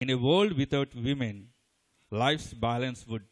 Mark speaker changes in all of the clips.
Speaker 1: In a world without women, life's balance would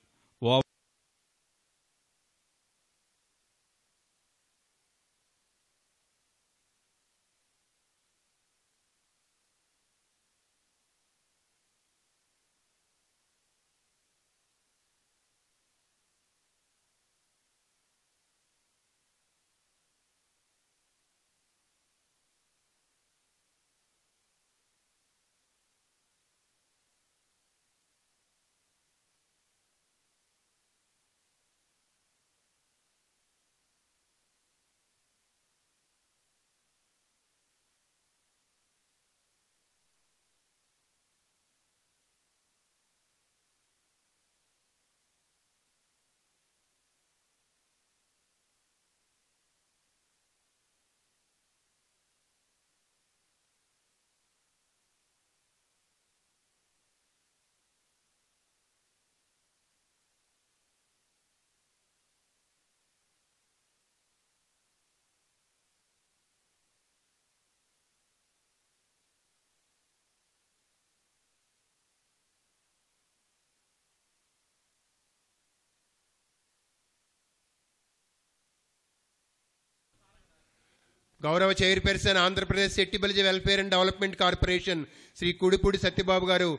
Speaker 2: గౌరవ chairperson Andhra Pradesh Settibalija welfare and development corporation Shri Kudipudi Satyababu garu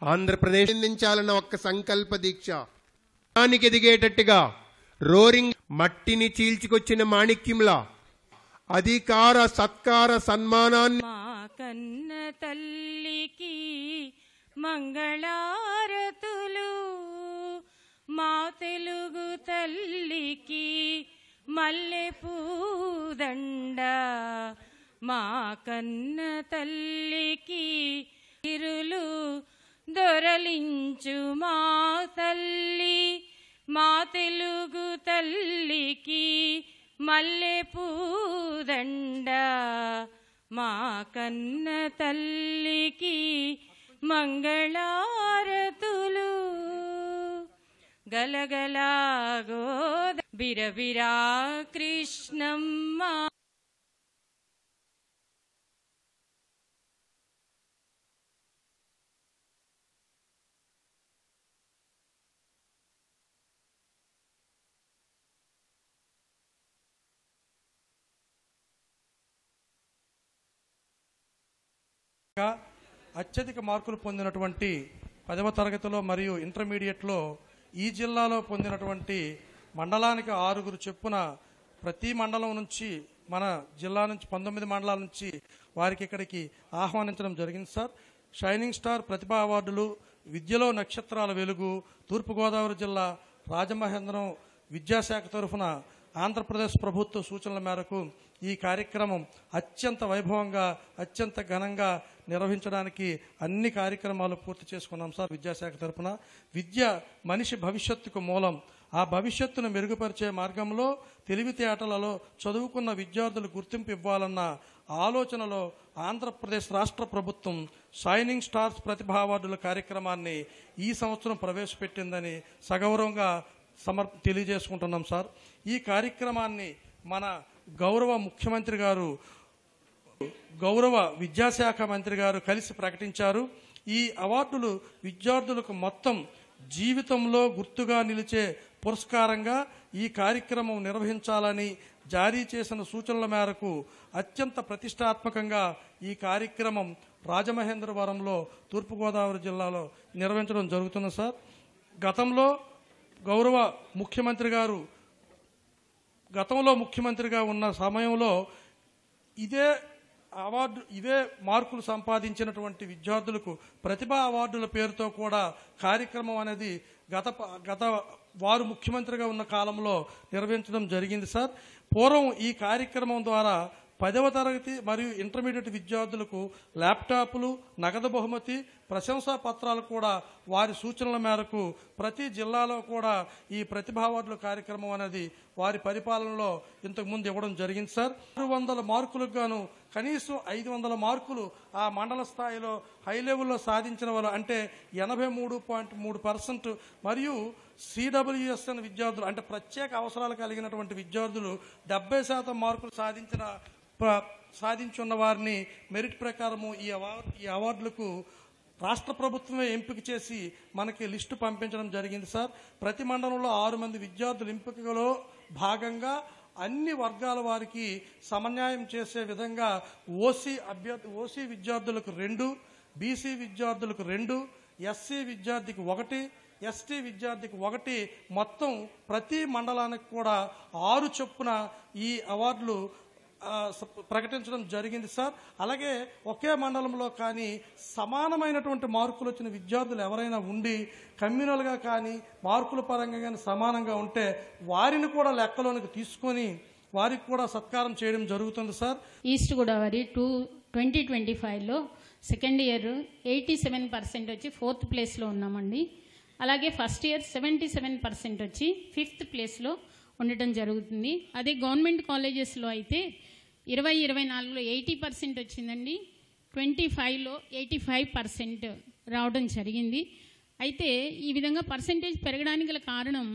Speaker 2: Andhra Pradesh అందించాలన్న ఒక్క సంకల్ప దీక్ష దానికి ఎదిగేటట్టుగా roaring మట్టిని చీల్చుకొచ్చిన మాణిక్యంలా అధికార సత్కార సన్మానాన్ని
Speaker 3: మా కన్న తల్లికి మంగళారతులు, మా తెలుగు తల్లికి మల్లె పూదండ, మా కన్న తల్లికి ఇరులు దొరలించు మా తల్లి, మా తెలుగు తల్లికి మల్లె పూదండ, మా కన్న తల్లికి మంగళారతులు. గలగలా గోద బిరబిరా కృష్ణమ్మ.
Speaker 4: అత్యధిక మార్కులు పొందినటువంటి 10వ తరగతిలో మరియు ఇంటర్మీడియట్లో ఈ జిల్లాలో పొందినటువంటి మండలానికి 6 చొప్పున ప్రతి మండలం నుంచి మన జిల్లా నుంచి 19 మండలాల నుంచి వారికి ఇక్కడికి ఆహ్వానించడం జరిగింది సార్. షైనింగ్ స్టార్ ప్రతిభా అవార్డులు, విద్యలో నక్షత్రాల వెలుగు, తూర్పుగోదావరి జిల్లా రాజమహేంద్రం విద్యాశాఖ తరఫున ఆంధ్రప్రదేశ్ ప్రభుత్వ సూచనల మేరకు ఈ కార్యక్రమం అత్యంత వైభవంగా అత్యంత ఘనంగా నిర్వహించడానికి అన్ని కార్యక్రమాలు పూర్తి చేసుకున్నాం సార్. విద్యాశాఖ తరఫున విద్య మనిషి భవిష్యత్తుకు మూలం. ఆ భవిష్యత్తును మెరుగుపరిచే మార్గంలో తెలివితేటలలో చదువుకున్న విద్యార్థులు గుర్తింపు ఇవ్వాలన్న ఆలోచనలో ఆంధ్రప్రదేశ్ రాష్ట్ర ప్రభుత్వం షైనింగ్ స్టార్స్ ప్రతిభా అవార్డుల కార్యక్రమాన్ని ఈ సంవత్సరం ప్రవేశపెట్టిందని సగౌరవంగా తెలియజేసుకుంటున్నాం సార్. ఈ కార్యక్రమాన్ని మన గౌరవ ముఖ్యమంత్రి గారు, గౌరవ విద్యాశాఖ మంత్రి గారు కలిసి ప్రకటించారు. ఈ అవార్డులు విద్యార్థులకు మొత్తం జీవితంలో గుర్తుగా నిలిచే పురస్కారంగా ఈ కార్యక్రమం నిర్వహించాలని జారీ చేసిన సూచనల మేరకు అత్యంత ప్రతిష్టాత్మకంగా ఈ కార్యక్రమం రాజమహేంద్రవరంలో తూర్పుగోదావరి జిల్లాలో నిర్వహించడం జరుగుతుంది సార్. గతంలో గౌరవ ముఖ్యమంత్రి గారు ముఖ్యమంత్రిగా ఉన్న సమయంలో ఇవే మార్కులు సంపాదించినటువంటి విద్యార్థులకు ప్రతిభా అవార్డుల పేరుతో కూడా కార్యక్రమం అనేది గత వారు ముఖ్యమంత్రిగా ఉన్న కాలంలో నిర్వహించడం జరిగింది సార్. పూర్వం ఈ కార్యక్రమం ద్వారా 10వ తరగతి మరియు ఇంటర్మీడియట్ విద్యార్థులకు ల్యాప్టాప్లు, నగదు బహుమతి, ప్రశంసా పత్రాలు కూడా వారి సూచనల మేరకు ప్రతి జిల్లాలో కూడా ఈ ప్రతిభా అవార్డుల కార్యక్రమం అనేది వారి పరిపాలనలో ఇంతకుముందు ఇవ్వడం జరిగింది సార్. 600 మార్కులకు గాను కనీసం 500 మార్కులు ఆ మండల స్థాయిలో హై లెవెల్లో సాధించిన వాళ్ళు అంటే 83.3% మరియు CWSN విద్యార్థులు అంటే ప్రత్యేక అవసరాలు కలిగినటువంటి విద్యార్థులు 70% మార్కులు సాధించున్న వారిని మెరిట్ ప్రకారము ఈ అవార్డులకు రాష్ట్ర ప్రభుత్వమే ఎంపిక చేసి మనకి లిస్టు పంపించడం జరిగింది సార్. ప్రతి మండలంలో 6 మంది విద్యార్థుల ఎంపికలో భాగంగా అన్ని వర్గాల వారికి సమన్యాయం చేసే విధంగా ఓసీ విద్యార్థులకు 2, బీసీ విద్యార్థులకు 2, ఎస్సీ విద్యార్థికి 1, ఎస్టీ విద్యార్థికి 1, మొత్తం ప్రతి మండలానికి కూడా 6 చొప్పున ఈ అవార్డులు ప్రకటించడం జరిగింది సార్. అలాగే ఒకే మండలంలో కానీ సమానమైనటువంటి మార్కులు వచ్చిన విద్యార్థులు ఎవరైనా ఉండి కమ్యూనల్గా కానీ మార్కుల పరంగా కానీ సమానంగా ఉంటే వారిని కూడా లెక్కలోనికి తీసుకొని వారికి కూడా సత్కారం చేయడం జరుగుతుంది సార్.
Speaker 5: ఈస్ట్ గోదావరి 2025లో సెకండ్ ఇయర్ 87% వచ్చి 4th ప్లేస్లో ఉన్నామండి. అలాగే ఫస్ట్ ఇయర్ 77% వచ్చి 5th ప్లేస్లో ఉండటం జరుగుతుంది. అదే గవర్నమెంట్ కాలేజెస్లో అయితే 2024లో 80% వచ్చిందండి. 25లో 85% రావడం జరిగింది. అయితే ఈ విధంగా పర్సెంటేజ్ పెరగడానికి గల కారణం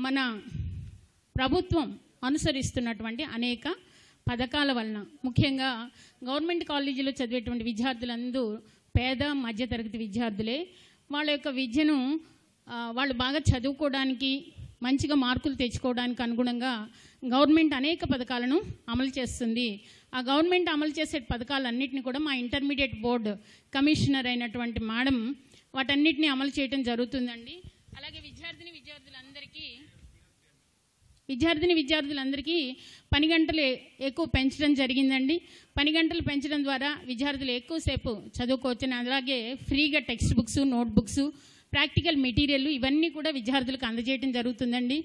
Speaker 5: మన ప్రభుత్వం అనుసరిస్తున్నటువంటి అనేక పథకాల వలన. ముఖ్యంగా గవర్నమెంట్ కాలేజీలో చదివేటువంటి విద్యార్థులందరూ పేద మధ్యతరగతి విద్యార్థులే. వాళ్ళ యొక్క విద్యను వాళ్ళు బాగా చదువుకోవడానికి, మంచిగా మార్కులు తెచ్చుకోవడానికి అనుగుణంగా గవర్నమెంట్ అనేక పథకాలను అమలు చేస్తుంది. ఆ గవర్నమెంట్ అమలు చేసే పథకాలన్నింటినీ కూడా మా ఇంటర్మీడియట్ బోర్డు కమిషనర్ మేడం వాటన్నిటిని అమలు చేయడం జరుగుతుందండి. అలాగే విద్యార్థులందరికీ పని గంటలు ఎక్కువ పెంచడం జరిగిందండి. పని గంటలు పెంచడం ద్వారా విద్యార్థులు ఎక్కువసేపు చదువుకోవచ్చని, అలాగే ఫ్రీగా text books, note books, practical material ఇవన్నీ కూడా విద్యార్థులకు అందజేయడం జరుగుతుందండి.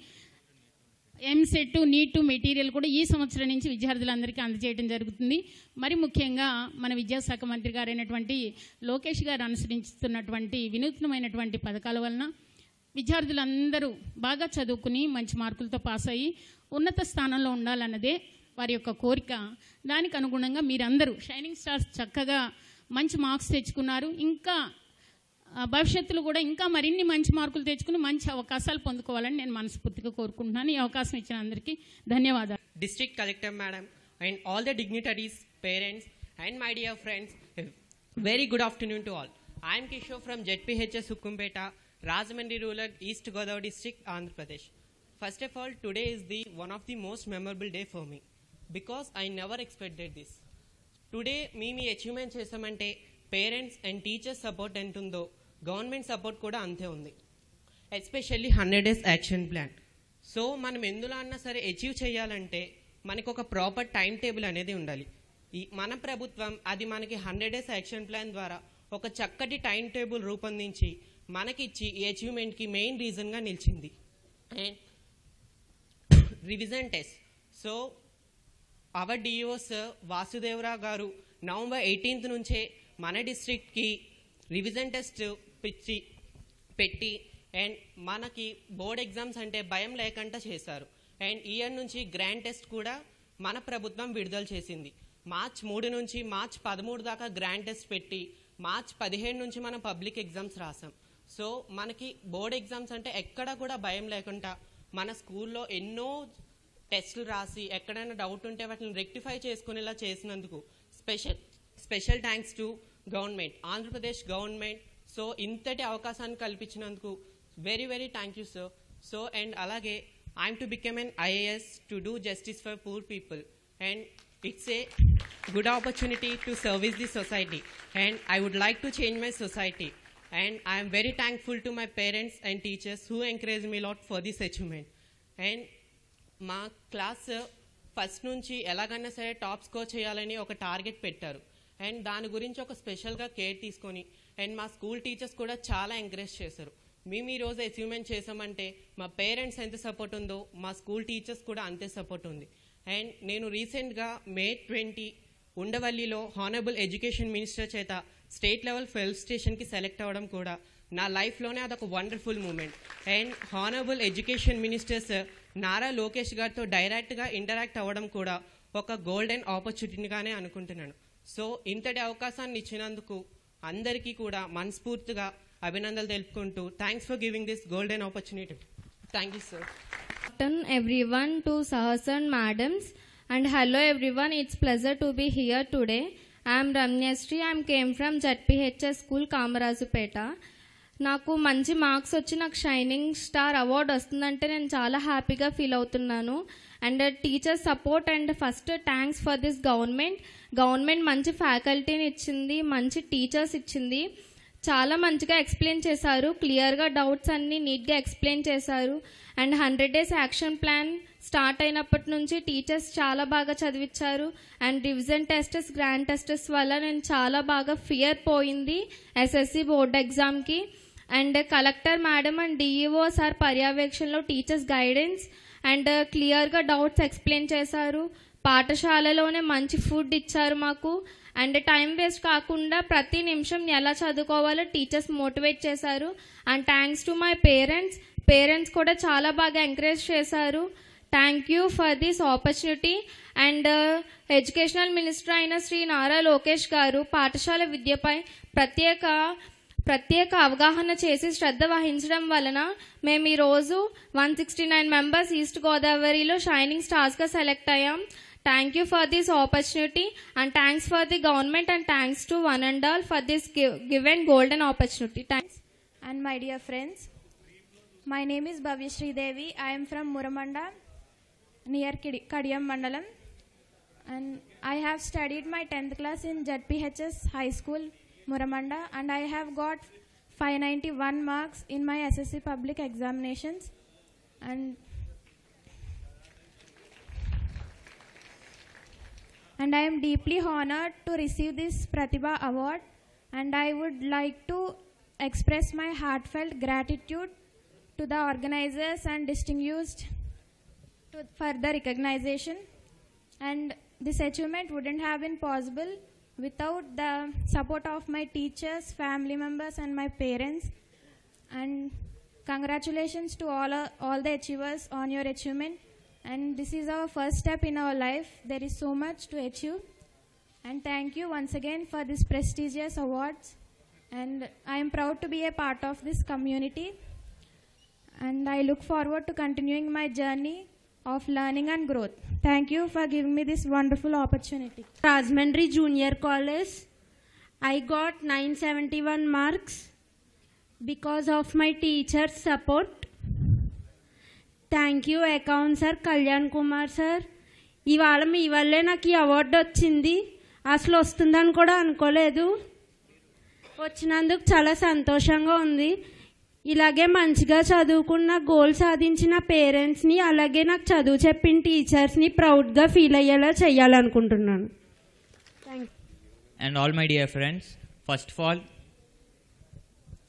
Speaker 5: ఎంసెట్, నీట్ మెటీరియల్ కూడా ఈ సంవత్సరం నుంచి విద్యార్థులందరికీ అందజేయడం జరుగుతుంది. మరి ముఖ్యంగా మన విద్యాశాఖ మంత్రి గారైనటువంటి లోకేష్ గారు అనుసరిస్తున్నటువంటి వినూత్నమైనటువంటి పథకాల వలన విద్యార్థులందరూ బాగా చదువుకుని మంచి మార్కులతో పాస్ అయ్యి ఉన్నత స్థానంలో ఉండాలన్నదే వారి యొక్క కోరిక. దానికి అనుగుణంగా మీరందరూ షైనింగ్ స్టార్స్ చక్కగా మంచి మార్క్స్ తెచ్చుకున్నారు. ఇంకా భవిష్యత్తులో కూడా ఇంకా మరిన్ని మంచి మార్కులు తెచ్చుకుని మంచి అవకాశాలు పొందుకోవాలని నేను మనస్ఫూర్తిగా కోరుకుంటున్నాను. ఈ అవకాశం ఇచ్చిన అందరికీ ధన్యవాదాలు.
Speaker 6: District Collector Madam and all the dignitaries, parents and my dear friends, very good afternoon to all. I am Kishore from ZPHS Hukumpeta, Rajahmundry Rural, East Godavari District, Andhra Pradesh. First of all, today is one of the most memorable day for me because I never expected this. Today, me achievement చేసామంటే parents and teachers support ఎంత ఉందో government support కూడా అంతే ఉంది. Especially 100 days action plan. So మనం ఎందులో అన్నా సరే అచీవ్ చేయాలంటే మనకు ఒక ప్రాపర్ టైం టేబుల్ అనేది ఉండాలి. మన ప్రభుత్వం అది మనకి 100 days యాక్షన్ ప్లాన్ ద్వారా ఒక చక్కటి టైం టేబుల్ రూపొందించి మనకిచ్చి ఈ అచీవ్మెంట్కి మెయిన్ రీజన్గా నిలిచింది. And revision test. So our DO sir Vasudeva Rao garu November 18th నుంచే మన డిస్ట్రిక్ట్కి రివిజన్ టెస్ట్ పెట్టి అండ్ మనకి బోర్డ్ ఎగ్జామ్స్ అంటే భయం లేకుండా చేశారు. అండ్ ఇయర్ నుంచి గ్రాండ్ టెస్ట్ కూడా మన ప్రభుత్వం విడుదల చేసింది. March 3 నుంచి March 13 దాకా గ్రాండ్ టెస్ట్ పెట్టి March 15 నుంచి మనం పబ్లిక్ ఎగ్జామ్స్ రాసాం. సో మనకి బోర్డ్ ఎగ్జామ్స్ అంటే ఎక్కడ కూడా భయం లేకుండా మన స్కూల్లో ఎన్నో టెస్టులు రాసి ఎక్కడైనా డౌట్ ఉంటే వాటిని రెక్టిఫై చేసుకునేలా చేసినందుకు special thanks to government, Andhra Pradesh government. So ఇంతటి అవకాశాన్ని కల్పించినందుకు very very thank you sir. So and అలాగే I'm to become an IAS to do justice for poor people and it's a good opportunity to service the society and I would like to change my society and I am very thankful to my parents and teachers who encouraged me a lot for this achievement. And మా class first నుంచి ఎలాగైనా సరే top score చేయాలని ఒక target పెట్టారు and దాని గురించి ఒక స్పెషల్గా కేర్ తీసుకొని అండ్ మా స్కూల్ టీచర్స్ కూడా చాలా ఎంకరేజ్ చేశారు. మేము ఈరోజు అచీవ్మెంట్ చేసామంటే మా పేరెంట్స్ ఎంత సపోర్ట్ ఉందో మా స్కూల్ టీచర్స్ కూడా అంతే సపోర్ట్ ఉంది. అండ్ నేను రీసెంట్గా May 20 ఉండవల్లిలో హానరబుల్ ఎడ్యుకేషన్ మినిస్టర్ చేత స్టేట్ లెవెల్ ఫెల్ స్టేషన్కి సెలెక్ట్ అవ్వడం కూడా నా లైఫ్లోనే అదొక wonderful moment. And honourable education ministers Nara Lokesh గారితో డైరెక్ట్గా ఇంటరాక్ట్ అవ్వడం కూడా ఒక గోల్డెన్ ఆపర్చునిటీగానే అనుకుంటున్నాను. సో ఇంతటి అవకాశాన్ని ఇచ్చినందుకు అందరికీ కూడా మనస్ఫూర్తిగా అభినందనలు తెలుపుకుంటూ thanks for giving this golden opportunity. Thank you sir.
Speaker 7: Everyone to Sahas and madams, and hello everyone, it's pleasure to be here today. I'm Ramyasri. I'm came from ZPHS school Kamarajupeta. నాకు మంచి మార్క్స్ వచ్చి నాకు షైనింగ్ స్టార్ అవార్డు వస్తుందంటే నేను చాలా హ్యాపీగా feel అవుతున్నాను. And teacher support and first thanks for this government మంచి ఫ్యాకల్టీని ఇచ్చింది, మంచి టీచర్స్ ఇచ్చింది. చాలా మంచిగా ఎక్స్ప్లెయిన్ చేశారు, క్లియర్గా డౌట్స్ అన్నీ నీట్గా ఎక్స్ప్లెయిన్ చేశారు. And 100 days action plan start అయినప్పటి నుంచి టీచర్స్ చాలా బాగా చదివించారు. And revision tests, grand tests వల్ల నేను చాలా బాగా ఫియర్ పోయింది ఎస్ఎస్సి బోర్డ్ ఎగ్జామ్కి. And collector madam and DEO sir పర్యవేక్షణలో టీచర్స్ గైడెన్స్ అండ్ క్లియర్గా డౌట్స్ ఎక్స్ప్లెయిన్ చేశారు. పాఠశాలలోనే మంచి ఫుడ్ ఇచ్చారు మాకు. అండ్ టైం వేస్ట్ కాకుండా ప్రతి నిమిషం ఎలా చదువుకోవాలో టీచర్స్ మోటివేట్ చేశారు. And thanks to my parents కూడా చాలా బాగా ఎంకరేజ్ చేశారు. Thank you for this opportunity. And educational minister అయిన శ్రీ నారా లోకేష్ గారు పాఠశాల విద్యపై ప్రత్యేక అవగాహన చేసి శ్రద్ధ వహించడం వలన మేము ఈరోజు 169 మెంబర్స్ ఈస్ట్ గోదావరిలో షైనింగ్ స్టార్స్గా సెలెక్ట్ అయ్యాం. Thank you for this opportunity and thanks for the government and thanks to one and all for this given golden opportunity. Thanks.
Speaker 8: And my dear friends, my name is Bhavyashri Devi. I am from Muramanda near Kadiyam Mandalam and I have studied my 10th class in JPHS High School Muramanda and I have got 591 marks in my SSC public examinations and I am deeply honored to receive this Pratibha Award and I would like to express my heartfelt gratitude to the organizers and distinguished for the recognition. And this achievement wouldn't have been possible without the support of my teachers, family members and my parents. And congratulations to all the achievers on your achievement. And this is our first step in our life. There is so much to achieve. And thank you once again for this prestigious awards. And I am proud to be a part of this community. And I look forward to continuing my journey of learning and growth. Thank you for giving me this wonderful opportunity.
Speaker 9: Rajmandri Junior College. I got 971 marks because of my teacher's support. Thank you account sir, Kalyan Kumar sir. ఇవాళ మీ వల్లే నాకు ఈ award వచ్చింది. అసలు వస్తుందని కూడా అనుకోలేదు. వచ్చినందుకు చాలా సంతోషంగా ఉంది. ఇలాగే మంచిగా చదువుకున్న గోల్ సాధించిన పేరెంట్స్ని అలాగే నాకు చదువు చెప్పిన టీచర్స్ని ప్రౌడ్గా ఫీల్ అయ్యేలా చేయాలనుకుంటున్నాను.
Speaker 10: And all my dear friends, first of all,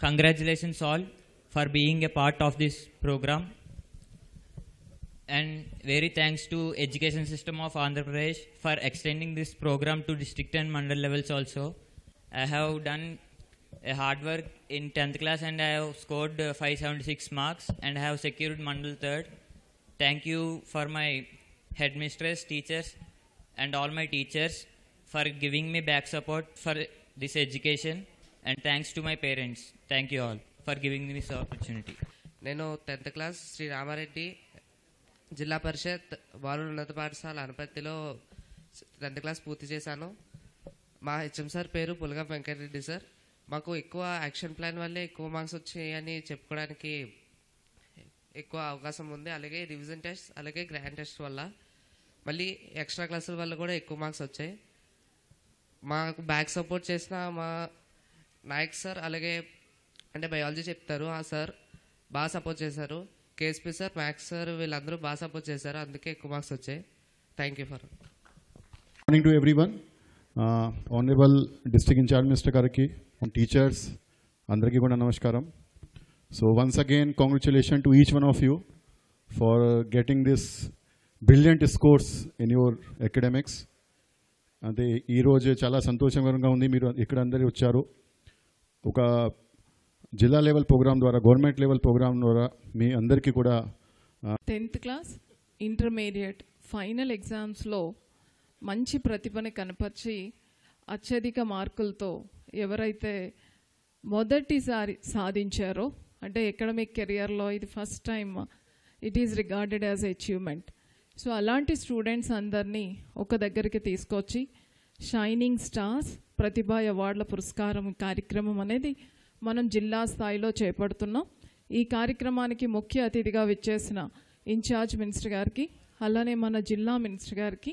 Speaker 10: congratulations all for being a part of this program. And very thanks to education system of Andhra Pradesh for extending this program to district and mandal levels also. I have done a hard work in 10th class and I have scored 576 marks and I have secured mandal 3rd. Thank you for my headmistress, teachers and all my teachers for giving me back support for this education, and thanks to my parents. Thank you all for giving me this opportunity.
Speaker 11: నేను 10th class Shri Ramareddy జిల్లా పరిషత్ బాలుర ఉన్నత పాఠశాల అనపర్తిలో 10th class పూర్తి చేశాను. మా HM sir పేరు పులగం Venkatareddy sir. మాకు ఎక్కువ యాక్షన్ ప్లాన్ వల్లే ఎక్కువ మార్క్స్ వచ్చాయని చెప్పుకోవడానికి ఎక్కువ అవకాశం ఉంది. అలాగే రివిజన్ టెస్ట్ అలాగే గ్రాండ్ టెస్ట్ వల్ల మళ్ళీ ఎక్స్ట్రా క్లాసుల వల్ల కూడా ఎక్కువ మార్క్స్ వచ్చాయి. మాకు బ్యాక్ సపోర్ట్ చేసిన మా నాయక్ సార్ అలాగే అంటే బయాలజీ చెప్తారు ఆ సార్ బాగా సపోర్ట్ చేశారు. కేఎస్పీ సార్, మ్యాథ్స్ సార్ వీళ్ళందరూ బాగా సపోర్ట్ చేశారు. అందుకే ఎక్కువ మార్క్స్ వచ్చాయి. Thank you for.
Speaker 12: Morning to everyone. Honourable district incharge minister గారికి, టీచర్స్ అందరికీ కూడా నమస్కారం. So once again congratulation to each one of you for getting this brilliant scores in your academics. అంటే ఈరోజు చాలా సంతోషకరంగా ఉంది మీరు ఇక్కడ అందరూ వచ్చారు. ఒక జిల్లా లెవెల్ ప్రోగ్రామ్ ద్వారా, గవర్నమెంట్ లెవెల్ ప్రోగ్రామ్ ద్వారా మీ అందరికీ కూడా
Speaker 13: 10th క్లాస్ ఇంటర్మీడియట్ ఫైనల్ ఎగ్జామ్స్లో మంచి ప్రతిభని కనపరిచి అత్యధిక మార్కులతో ఎవరైతే మొదటిసారి సాధించారో, అంటే అకాడమిక్ కెరియర్లో ఇది first time it is regarded as achievement. So అలాంటి స్టూడెంట్స్ అందరినీ ఒక దగ్గరికి తీసుకొచ్చి షైనింగ్ స్టార్స్ ప్రతిభా అవార్డుల పురస్కారం కార్యక్రమం అనేది మనం జిల్లా స్థాయిలో చేపడుతున్నాం. ఈ కార్యక్రమానికి ముఖ్య అతిథిగా విచ్చేసిన ఇన్ఛార్జ్ మినిస్టర్ గారికి, అలానే మన జిల్లా మినిస్టర్ గారికి,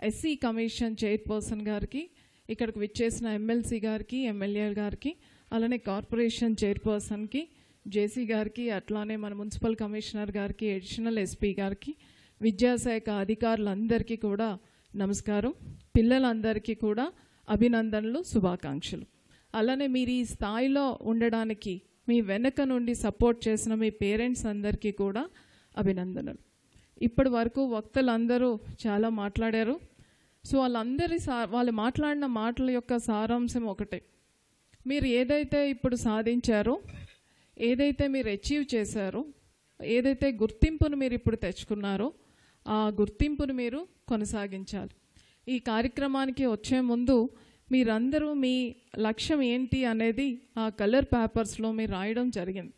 Speaker 13: ఎస్సీ కమిషన్ చైర్పర్సన్ గారికి, ఇక్కడికి విచ్చేసిన ఎమ్మెల్సీ గారికి, ఎమ్మెల్యే గారికి, అలానే కార్పొరేషన్ చైర్పర్సన్కి, జేసీ గారికి, అట్లానే మన మున్సిపల్ కమిషనర్ గారికి, అడిషనల్ ఎస్పీ గారికి, విద్యాశాఖ అధికారులందరికీ కూడా నమస్కారం. పిల్లలందరికీ కూడా అభినందనలు, శుభాకాంక్షలు. అలానే మీరు ఈ స్థాయిలో ఉండడానికి మీ వెనక నుండి సపోర్ట్ చేసిన మీ పేరెంట్స్ అందరికీ కూడా అభినందనలు. ఇప్పటి వరకు వక్తలందరూ చాలా మాట్లాడారు. సో వాళ్ళు మాట్లాడిన మాటల యొక్క సారాంశం ఒకటే, మీరు ఏదైతే ఇప్పుడు సాధించారో, ఏదైతే మీరు అచీవ్ చేశారో, ఏదైతే గుర్తింపును మీరు ఇప్పుడు తెచ్చుకున్నారో ఆ గుర్తింపును మీరు కొనసాగించాలి. ఈ కార్యక్రమానికి వచ్చే ముందు మీరందరూ మీ లక్ష్యం ఏంటి అనేది ఆ కలర్ పేపర్స్లో మీరు రాయడం జరిగింది.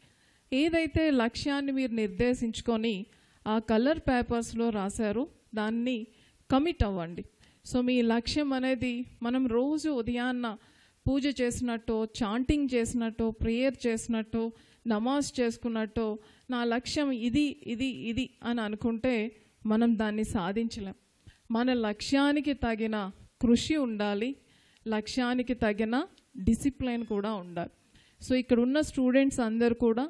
Speaker 13: ఏదైతే లక్ష్యాన్ని మీరు నిర్దేశించుకొని ఆ కలర్ పేపర్స్లో రాశారో దాన్ని కమిట్ అవ్వండి. సో మీ లక్ష్యం అనేది మనం రోజు ఉదయాన్న పూజ చేసినట్టు, చాంటింగ్ చేసినట్టు, ప్రేయర్ చేసినట్టు, నమాజ్ చేసుకున్నట్టు నా లక్ష్యం ఇది ఇది ఇది అని అనుకుంటే మనం దాన్ని సాధించలేం. మన లక్ష్యానికి తగిన కృషి ఉండాలి, లక్ష్యానికి తగిన డిసిప్లిన్ కూడా ఉండాలి. సో ఇక్కడ ఉన్న స్టూడెంట్స్ అందరూ కూడా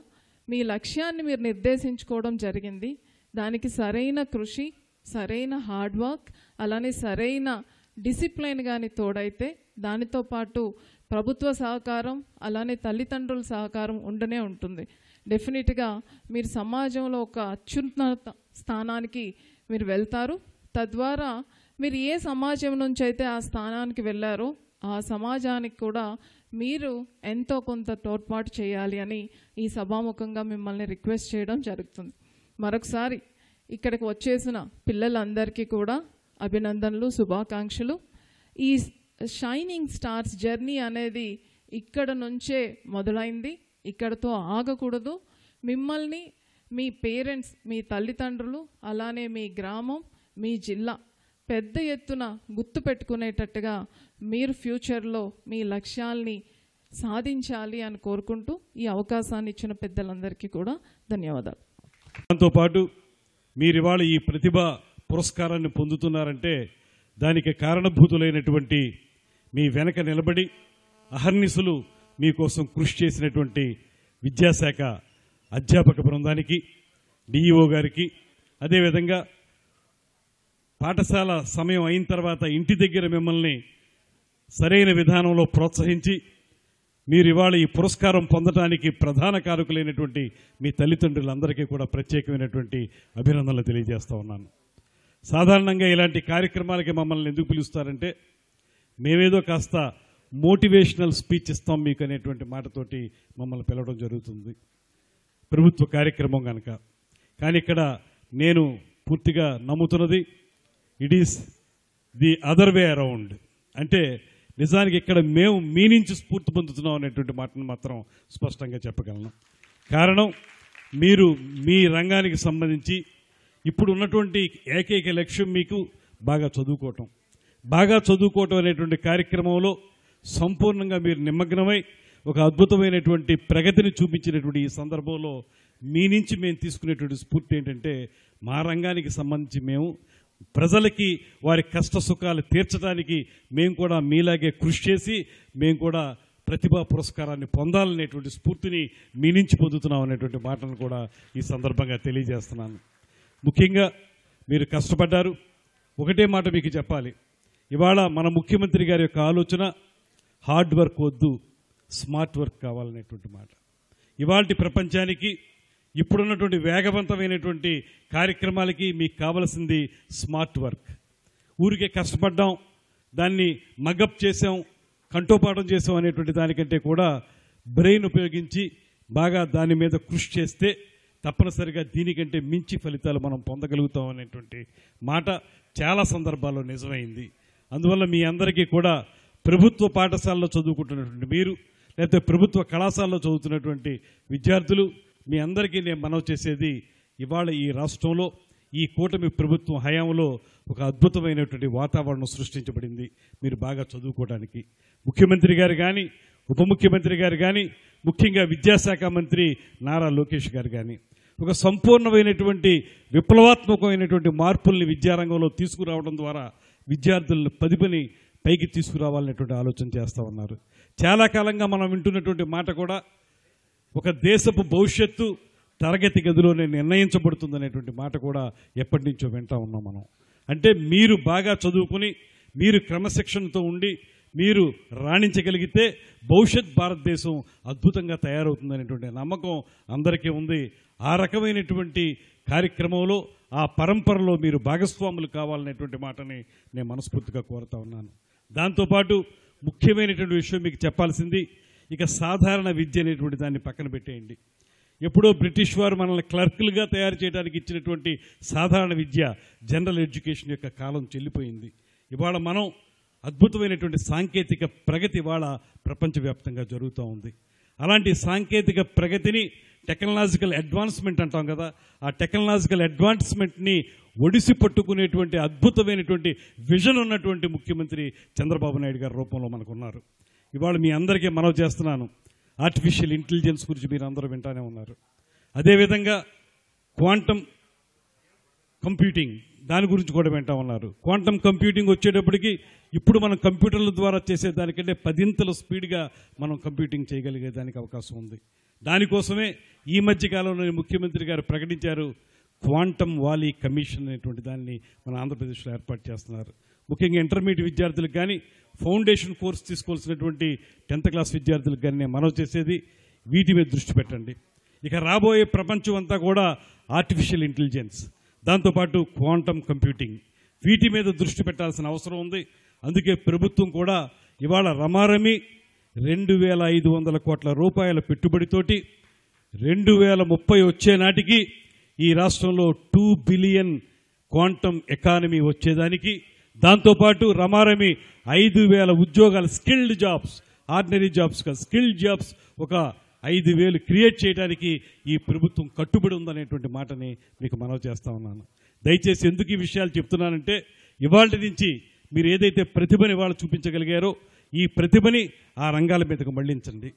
Speaker 13: మీ లక్ష్యాన్ని మీరు నిర్దేశించుకోవడం జరిగింది. దానికి సరైన కృషి, సరైన హార్డ్ వర్క్, అలానే సరైన డిసిప్లిన్ కానీ తోడైతే దానితో పాటు ప్రభుత్వ సహకారం, అలానే తల్లిదండ్రుల సహకారం ఉండనే ఉంటుంది. డెఫినెట్గా మీరు సమాజంలో ఒక అత్యున్నత స్థానానికి మీరు వెళ్తారు. తద్వారా మీరు ఏ సమాజం నుంచి అయితే ఆ స్థానానికి వెళ్ళారో ఆ సమాజానికి కూడా మీరు ఎంతో కొంత తోడ్పాటు చేయాలి అని ఈ సభాముఖంగా మిమ్మల్ని రిక్వెస్ట్ చేయడం జరుగుతుంది. మరొకసారి ఇక్కడికి వచ్చేసిన పిల్లలందరికీ కూడా అభినందనలు, శుభాకాంక్షలు. ఈ షైనింగ్ స్టార్స్ జర్నీ అనేది ఇక్కడ నుంచే మొదలైంది, ఇక్కడతో ఆగకూడదు. మిమ్మల్ని మీ పేరెంట్స్, మీ తల్లిదండ్రులు, అలానే మీ గ్రామం, మీ జిల్లా పెద్ద ఎత్తున గుర్తుపెట్టుకునేటట్టుగా మీరు ఫ్యూచర్లో మీ లక్ష్యాల్ని సాధించాలి అని కోరుకుంటూ ఈ అవకాశాన్ని ఇచ్చిన పెద్దలందరికీ కూడా ధన్యవాదాలు.
Speaker 14: దాంతోపాటు మీరు ఇవాళ ఈ ప్రతిభ పురస్కారాన్ని పొందుతున్నారంటే దానికి కారణభూతులైనటువంటి మీ వెనక నిలబడి అహర్నిశలు మీకోసం కృషి చేసినటువంటి విద్యాశాఖ అధ్యాపక బృందానికి, డిఈఓ గారికి, అదేవిధంగా పాఠశాల సమయం అయిన తర్వాత ఇంటి దగ్గర మిమ్మల్ని సరైన విధానంలో ప్రోత్సహించి మీరు ఇవాళ ఈ పురస్కారం పొందడానికి ప్రధాన కారకులైనటువంటి మీ తల్లిదండ్రులందరికీ కూడా ప్రత్యేకమైనటువంటి అభినందనలు తెలియజేస్తూ ఉన్నాను. సాధారణంగా ఇలాంటి కార్యక్రమాలకి మమ్మల్ని ఎందుకు పిలుస్తారంటే మేమేదో కాస్త మోటివేషనల్ స్పీచ్ ఇస్తాం మీకు అనేటువంటి మాటతోటి మమ్మల్ని పిలవడం జరుగుతుంది, ప్రభుత్వ కార్యక్రమం కనుక. కానీ ఇక్కడ నేను పూర్తిగా నమ్ముతున్నది it is the other way around. అంటే నిజానికి ఇక్కడ మేము మీ నుంచి స్ఫూర్తి పొందుతున్నాం అనేటువంటి మాటను మాత్రం స్పష్టంగా చెప్పగలను. కారణం మీరు మీ రంగానికి సంబంధించి ఇప్పుడు ఉన్నటువంటి ఏకైక లక్ష్యం మీకు బాగా చదువుకోవటం. బాగా చదువుకోవటం అనేటువంటి కార్యక్రమంలో సంపూర్ణంగా మీరు నిమగ్నమై ఒక అద్భుతమైనటువంటి ప్రగతిని చూపించినటువంటి ఈ సందర్భంలో మీ నుంచి మేము తీసుకునేటువంటి స్ఫూర్తి ఏంటంటే మా రంగానికి సంబంధించి మేము ప్రజలకి వారి కష్ట సుఖాలు తీర్చడానికి మేము కూడా మీలాగే కృషి చేసి మేము కూడా ప్రతిభా పురస్కారాన్ని పొందాలనేటువంటి స్ఫూర్తిని మీ నుంచి పొందుతున్నాం అనేటువంటి మాటను కూడా ఈ సందర్భంగా తెలియజేస్తున్నాను. ముఖ్యంగా మీరు కష్టపడ్డారు. ఒకటే మాట మీకు చెప్పాలి, ఇవాళ మన ముఖ్యమంత్రి గారి యొక్క ఆలోచన హార్డ్ వర్క్ వద్దు, స్మార్ట్ వర్క్ కావాలనేటువంటి మాట. ఇవాల్టి ప్రపంచానికి ఇప్పుడున్నటువంటి వేగవంతమైనటువంటి కార్యక్రమాలకి మీకు కావలసింది స్మార్ట్ వర్క్. ఊరికే కష్టపడ్డాం, దాన్ని మగప్ చేసాం, కంఠోపాఠం చేసాం అనేటువంటి దానికంటే కూడా బ్రెయిన్ ఉపయోగించి బాగా దాని మీద కృషి చేస్తే తప్పనిసరిగా దీనికంటే మించి ఫలితాలు మనం పొందగలుగుతాం అనేటువంటి మాట చాలా సందర్భాల్లో నిజమైంది. అందువల్ల మీ అందరికీ కూడా ప్రభుత్వ పాఠశాలలో చదువుకుంటున్నటువంటి మీరు, లేకపోతే ప్రభుత్వ కళాశాలలో చదువుతున్నటువంటి విద్యార్థులు, మీ అందరికీ నేను మనవి చేసేది ఇవాళ ఈ రాష్ట్రంలో ఈ కూటమి ప్రభుత్వం హయాంలో ఒక అద్భుతమైనటువంటి వాతావరణం సృష్టించబడింది మీరు బాగా చదువుకోవడానికి. ముఖ్యమంత్రి గారు కానీ, ఉప ముఖ్యమంత్రి గారు కానీ, ముఖ్యంగా విద్యాశాఖ మంత్రి నారా లోకేష్ గారు కానీ ఒక సంపూర్ణమైనటువంటి విప్లవాత్మకమైనటువంటి మార్పుల్ని విద్యారంగంలో తీసుకురావడం ద్వారా విద్యార్థులను పదిపని పైకి తీసుకురావాలనేటువంటి ఆలోచన చేస్తూ ఉన్నారు. చాలా కాలంగా మనం వింటున్నటువంటి మాట కూడా ఒక దేశపు భవిష్యత్తు తరగతి గదిలోనే నిర్ణయించబడుతుందనేటువంటి మాట కూడా ఎప్పటి నుంచో వింటా ఉన్నాం మనం. అంటే మీరు బాగా చదువుకుని, మీరు క్రమశిక్షణతో ఉండి మీరు రాణించగలిగితే భవిష్యత్ భారతదేశం అద్భుతంగా తయారవుతుందనేటువంటి నమ్మకం అందరికీ ఉంది. ఆ రకమైనటువంటి కార్యక్రమంలో, ఆ పరంపరలో మీరు భాగస్వాములు కావాలనేటువంటి మాటని నేను మనస్ఫూర్తిగా కోరుతా ఉన్నాను. దాంతోపాటు ముఖ్యమైనటువంటి విషయం మీకు చెప్పాల్సింది, ఇక సాధారణ విద్య అనేటువంటి దాన్ని పక్కన పెట్టేయండి. ఎప్పుడో బ్రిటిష్ వారు మనల్ని క్లర్కులుగా తయారు చేయడానికి ఇచ్చినటువంటి సాధారణ విద్య, జనరల్ ఎడ్యుకేషన్ యొక్క కాలం చెల్లిపోయింది. ఇవాళ మనం అద్భుతమైనటువంటి సాంకేతిక ప్రగతి ఇవాళ ప్రపంచవ్యాప్తంగా జరుగుతూ ఉంది. అలాంటి సాంకేతిక ప్రగతిని, టెక్నాలజికల్ అడ్వాన్స్మెంట్ అంటాం కదా, ఆ టెక్నాలజికల్ అడ్వాన్స్మెంట్ని ఒడిసి పట్టుకునేటువంటి అద్భుతమైనటువంటి విజన్ ఉన్నటువంటి ముఖ్యమంత్రి చంద్రబాబు నాయుడు గారి రూపంలో మనకున్నారు. ఇవాళ మీ అందరికీ మనవి చేస్తున్నాను, ఆర్టిఫిషియల్ ఇంటెలిజెన్స్ గురించి మీరు అందరూ వింటానే ఉన్నారు. అదేవిధంగా క్వాంటమ్ కంప్యూటింగ్, దాని గురించి కూడా వింటా ఉన్నారు. క్వాంటమ్ కంప్యూటింగ్ వచ్చేటప్పటికి ఇప్పుడు మనం కంప్యూటర్ల ద్వారా చేసేదానికంటే 10 స్పీడ్గా మనం కంప్యూటింగ్ చేయగలిగేదానికి అవకాశం ఉంది. దానికోసమే ఈ మధ్య కాలంలో ముఖ్యమంత్రి గారు ప్రకటించారు క్వాంటమ్ వాలీ కమిషన్ అనేటువంటి దాన్ని మన ఆంధ్రప్రదేశ్లో ఏర్పాటు చేస్తున్నారు. ముఖ్యంగా ఇంటర్మీడియట్ విద్యార్థులకు కానీ, ఫౌండేషన్ కోర్స్ తీసుకోవాల్సినటువంటి 10th క్లాస్ విద్యార్థులకు కానీ నేను మనవి చేసేది వీటి మీద దృష్టి పెట్టండి. ఇక రాబోయే ప్రపంచం అంతా కూడా ఆర్టిఫిషియల్ ఇంటెలిజెన్స్, దాంతోపాటు క్వాంటమ్ కంప్యూటింగ్, వీటి మీద దృష్టి పెట్టాల్సిన అవసరం ఉంది. అందుకే ప్రభుత్వం కూడా ఇవాళ రమారమి 2500 కోట్ల రూపాయల పెట్టుబడితోటి 2030 వచ్చే నాటికి ఈ రాష్ట్రంలో 2 బిలియన్ క్వాంటమ్ ఎకానమీ వచ్చేదానికి, దాంతోపాటు రమారమి 5000 ఉద్యోగాలు, స్కిల్డ్ జాబ్స్, ఆర్డినరీ జాబ్స్ కాదు, స్కిల్డ్ జాబ్స్ ఒక 5000 క్రియేట్ చేయడానికి ఈ ప్రభుత్వం కట్టుబడి ఉందనేటువంటి మాటని మీకు మనవి చేస్తా ఉన్నాను. దయచేసి ఎందుకు ఈ విషయాలు చెప్తున్నానంటే, ఇవాళ నుంచి మీరు ఏదైతే ప్రతిభని ఇవాళ చూపించగలిగారో ఈ ప్రతిభని ఆ రంగాల మీదకు మళ్లించండి.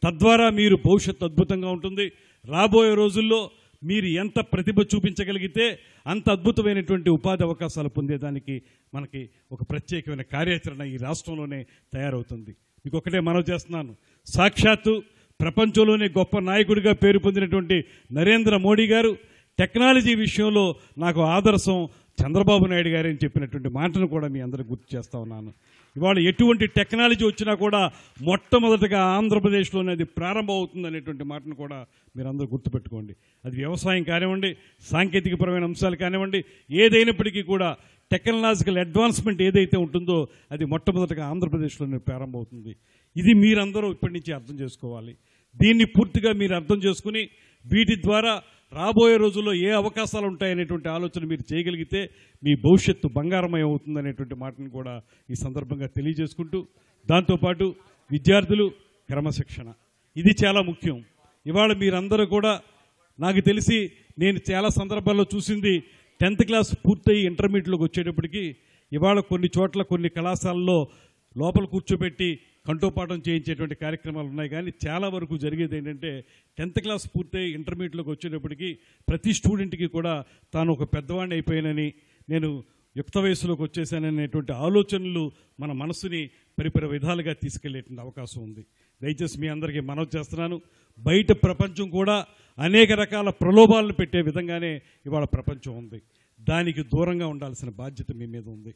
Speaker 14: తద్వారా మీరు భవిష్యత్తు అద్భుతంగా ఉంటుంది. రాబోయే రోజుల్లో మీరు ఎంత ప్రతిభ చూపించగలిగితే అంత అద్భుతమైనటువంటి ఉపాధి అవకాశాలు పొందేదానికి మనకి ఒక ప్రత్యేకమైన కార్యాచరణ ఈ రాష్ట్రంలోనే తయారవుతుంది. మీకు ఒకటే మనవి చేస్తున్నాను, సాక్షాత్తు ప్రపంచంలోనే గొప్ప నాయకుడిగా పేరు పొందినటువంటి నరేంద్ర మోడీ గారు టెక్నాలజీ విషయంలో నాకు ఆదర్శం చంద్రబాబు నాయుడు గారు అని చెప్పినటువంటి మాటను కూడా మీ అందరికీ గుర్తు చేస్తా ఉన్నాను. ఇవాళ ఎటువంటి టెక్నాలజీ వచ్చినా కూడా మొట్టమొదటిగా ఆంధ్రప్రదేశ్లోనే అది ప్రారంభం అవుతుంది అనేటువంటి మాటను కూడా మీరు అందరూ గుర్తుపెట్టుకోండి. అది వ్యవసాయం కానివ్వండి, సాంకేతికపరమైన అంశాలు కానివ్వండి, ఏదైనప్పటికీ కూడా టెక్నాలజికల్ అడ్వాన్స్మెంట్ ఏదైతే ఉంటుందో అది మొట్టమొదటిగా ఆంధ్రప్రదేశ్లోనే ప్రారంభం అవుతుంది. ఇది మీరందరూ ఇప్పటి నుంచి అర్థం చేసుకోవాలి. దీన్ని పూర్తిగా మీరు అర్థం చేసుకుని వీటి ద్వారా రాబోయే రోజుల్లో ఏ అవకాశాలు ఉంటాయనేటువంటి ఆలోచన మీరు చేయగలిగితే మీ భవిష్యత్తు బంగారమయం అవుతుందనేటువంటి మాటను కూడా ఈ సందర్భంగా తెలియజేసుకుంటూ, దాంతోపాటు విద్యార్థులు క్రమశిక్షణ, ఇది చాలా ముఖ్యం. ఇవాళ మీరందరూ కూడా నాకు తెలిసి నేను చాలా సందర్భాల్లో చూసింది 10th క్లాస్ పూర్తయి ఇంటర్మీడియట్లోకి వచ్చేటప్పటికి ఇవాళ కొన్ని చోట్ల కొన్ని కళాశాలల్లో లోపల కూర్చోబెట్టి కంఠోపాఠం చేయించేటువంటి కార్యక్రమాలు ఉన్నాయి. కానీ చాలా వరకు జరిగేది ఏంటంటే 10th క్లాస్ పూర్తయి ఇంటర్మీడియట్లోకి వచ్చేటప్పటికి ప్రతి స్టూడెంట్కి కూడా తాను ఒక పెద్దవాడిని అయిపోయానని, నేను యుక్త వయసులోకి వచ్చేసాననేటువంటి ఆలోచనలు మన మనసుని పరిపరి విధాలుగా తీసుకెళ్లేటువంటి అవకాశం ఉంది. దయచేసి మీ అందరికీ మనవి చేస్తున్నాను, బయట ప్రపంచం కూడా అనేక రకాల ప్రలోభాలను పెట్టే విధంగానే ఇవాళ ప్రపంచం ఉంది. దానికి దూరంగా ఉండాల్సిన బాధ్యత మీ మీద ఉంది.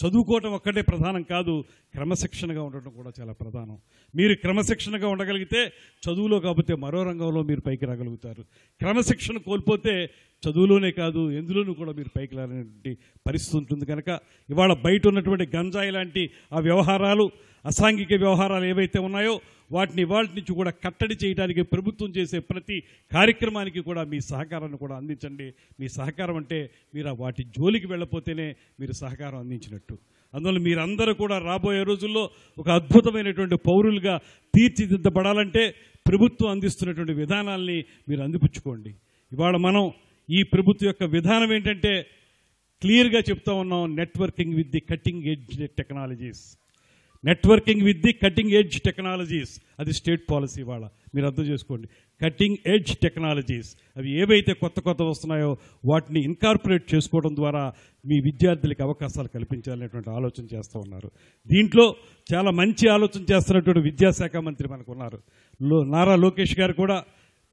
Speaker 14: చదువుకోవటం ఒక్కటే ప్రధానం కాదు, క్రమశిక్షణగా ఉండటం కూడా చాలా ప్రధానం. మీరు క్రమశిక్షణగా ఉండగలిగితే చదువులో కాకపోతే మరో రంగంలో మీరు పైకి రాగలుగుతారు. క్రమశిక్షణ కోల్పోతే చదువులోనే కాదు ఎందులోనూ కూడా మీరు పైకి రాలేటువంటి పరిస్థితి ఉంటుంది. కనుక ఇవాళ బయట ఉన్నటువంటి గంజాయి లాంటి ఆ వ్యవహారాలు, అసాంఘిక వ్యవహారాలు ఏవైతే ఉన్నాయో వాటిని ఇవాళ నుంచి కూడా కట్టడి చేయడానికి ప్రభుత్వం చేసే ప్రతి కార్యక్రమానికి కూడా మీ సహకారాన్ని కూడా అందించండి. మీ సహకారం అంటే మీరు వాటి జోలికి వెళ్ళపోతేనే మీరు సహకారం అందించినట్టు. అందువల్ల మీరందరూ కూడా రాబోయే రోజుల్లో ఒక అద్భుతమైనటువంటి పౌరులుగా తీర్చిదిద్దబడాలంటే ప్రభుత్వం అందిస్తున్నటువంటి విధానాల్ని మీరు అందిపుచ్చుకోండి. ఇవాళ మనం ఈ ప్రభుత్వం యొక్క విధానం ఏంటంటే క్లియర్గా చెప్తా ఉన్నాం, networking with the cutting edge technologies. Networking with the cutting edge technologies, అది స్టేట్ పాలసీ వాళ్ళ, మీరు అర్థం చేసుకోండి. కటింగ్ ఎడ్జ్ టెక్నాలజీస్ అవి ఏవైతే కొత్త కొత్త వస్తున్నాయో వాటిని ఇన్కార్పొరేట్ చేసుకోవడం ద్వారా మీ విద్యార్థులకి అవకాశాలు కల్పించాలనేటువంటి ఆలోచన చేస్తూ ఉన్నారు. దీంట్లో చాలా మంచి ఆలోచన చేస్తున్నటువంటి విద్యాశాఖ మంత్రి మనకు ఉన్నారు, నారా లోకేష్ గారు కూడా.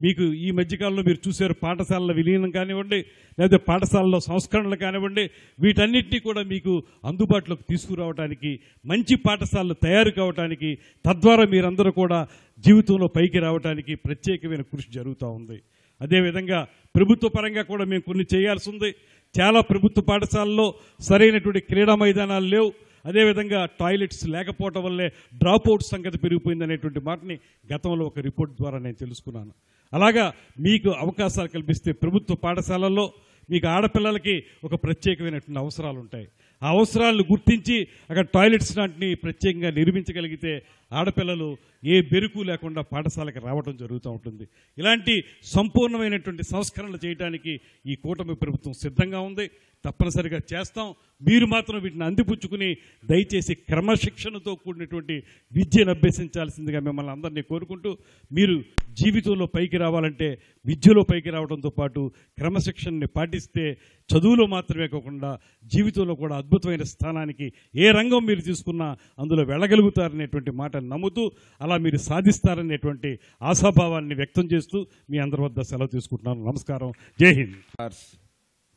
Speaker 14: మీకు ఈ మధ్యకాలంలో మీరు చూశారు, పాఠశాలల విలీనం కానివ్వండి, లేదా పాఠశాలలో సంస్కరణలు కానివ్వండి, వీటన్నిటినీ కూడా మీకు అందుబాటులోకి తీసుకురావడానికి, మంచి పాఠశాలలు తయారు కావడానికి, తద్వారా మీరందరూ కూడా జీవితంలో పైకి రావడానికి ప్రత్యేకమైన కృషి జరుగుతూ ఉంది. అదేవిధంగా ప్రభుత్వ పరంగా కూడా మేము కొన్ని చేయాల్సి ఉంది. చాలా ప్రభుత్వ పాఠశాలల్లో సరైనటువంటి క్రీడా మైదానాలు లేవు. అదేవిధంగా టాయిలెట్స్ లేకపోవటం వల్లే డ్రాప్ అవుట్ సంగతి పెరిగిపోయింది అనేటువంటి మాటని గతంలో ఒక రిపోర్ట్ ద్వారా నేను తెలుసుకున్నాను. అలాగా మీకు అవకాశాలు కల్పిస్తే ప్రభుత్వ పాఠశాలల్లో మీకు ఆడపిల్లలకి ఒక ప్రత్యేకమైనటువంటి అవసరాలు ఉంటాయి. ఆ అవసరాలను గుర్తించి అక్కడ టాయిలెట్స్ లాంటిని ప్రత్యేకంగా నిర్మించగలిగితే ఆడపిల్లలు ఏ బెరుకు లేకుండా పాఠశాలకు రావడం జరుగుతూ ఉంటుంది. ఇలాంటి సంపూర్ణమైనటువంటి సంస్కరణలు చేయడానికి ఈ కూటమి ప్రభుత్వం సిద్ధంగా ఉంది. తప్పనిసరిగా చేస్తాం. మీరు మాత్రం వీటిని అందిపుచ్చుకుని దయచేసి క్రమశిక్షణతో కూడినటువంటి విద్యను అభ్యసించాల్సిందిగా మిమ్మల్ని అందరినీ కోరుకుంటూ, మీరు జీవితంలో పైకి రావాలంటే విద్యలో పైకి రావడంతో పాటు క్రమశిక్షణని పాటిస్తే చదువులో మాత్రమే కాకుండా జీవితంలో కూడా అద్భుతమైన స్థానానికి ఏ రంగం మీరు తీసుకున్నా అందులో వెళ్ళగలుగుతారనేటువంటి మాటను నమ్ముతూ అలా మీరు సాధిస్తారనేటువంటి ఆశాభావాన్ని వ్యక్తం చేస్తూ మీ అందరి వద్ద సెలవు తీసుకుంటున్నాను. నమస్కారం. జై హింద్.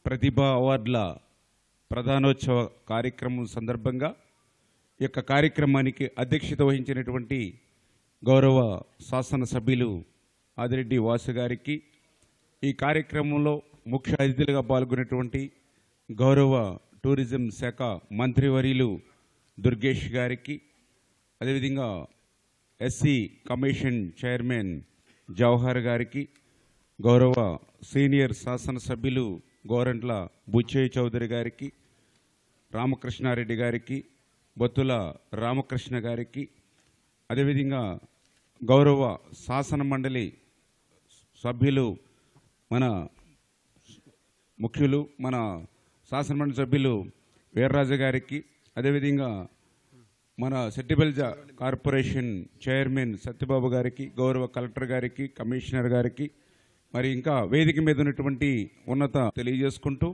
Speaker 15: ప్రతిభా అవార్డుల ప్రధానోత్సవ కార్యక్రమం సందర్భంగా ఈ యొక్క కార్యక్రమానికి అధ్యక్షత వహించినటువంటి గౌరవ శాసనసభ్యులు ఆదిరెడ్డి వాసు గారికి, ఈ కార్యక్రమంలో ముఖ్య అతిథులుగా పాల్గొన్నటువంటి గౌరవ టూరిజం శాఖ మంత్రివర్యులు దుర్గేష్ గారికి, అదేవిధంగా ఎస్సీ కమిషన్ చైర్మన్ జవహర్ గారికి, గౌరవ సీనియర్ శాసనసభ్యులు గోరంట్ల బుచ్చయ్య చౌదరి గారికి, రామకృష్ణారెడ్డి గారికి, బొత్తుల రామకృష్ణ గారికి, అదేవిధంగా గౌరవ శాసన మండలి సభ్యులు మన ముఖ్యులు మన శాసనమండలి సభ్యులు వీర్రాజు గారికి, అదేవిధంగా మన సెట్టిబెల్జ కార్పొరేషన్ చైర్మన్ సత్యబాబు గారికి, గౌరవ కలెక్టర్ గారికి, కమిషనర్ గారికి, మరి ఇంకా వేదిక మీద ఉన్నటువంటి ఉన్నత తెలియజేసుకుంటూ,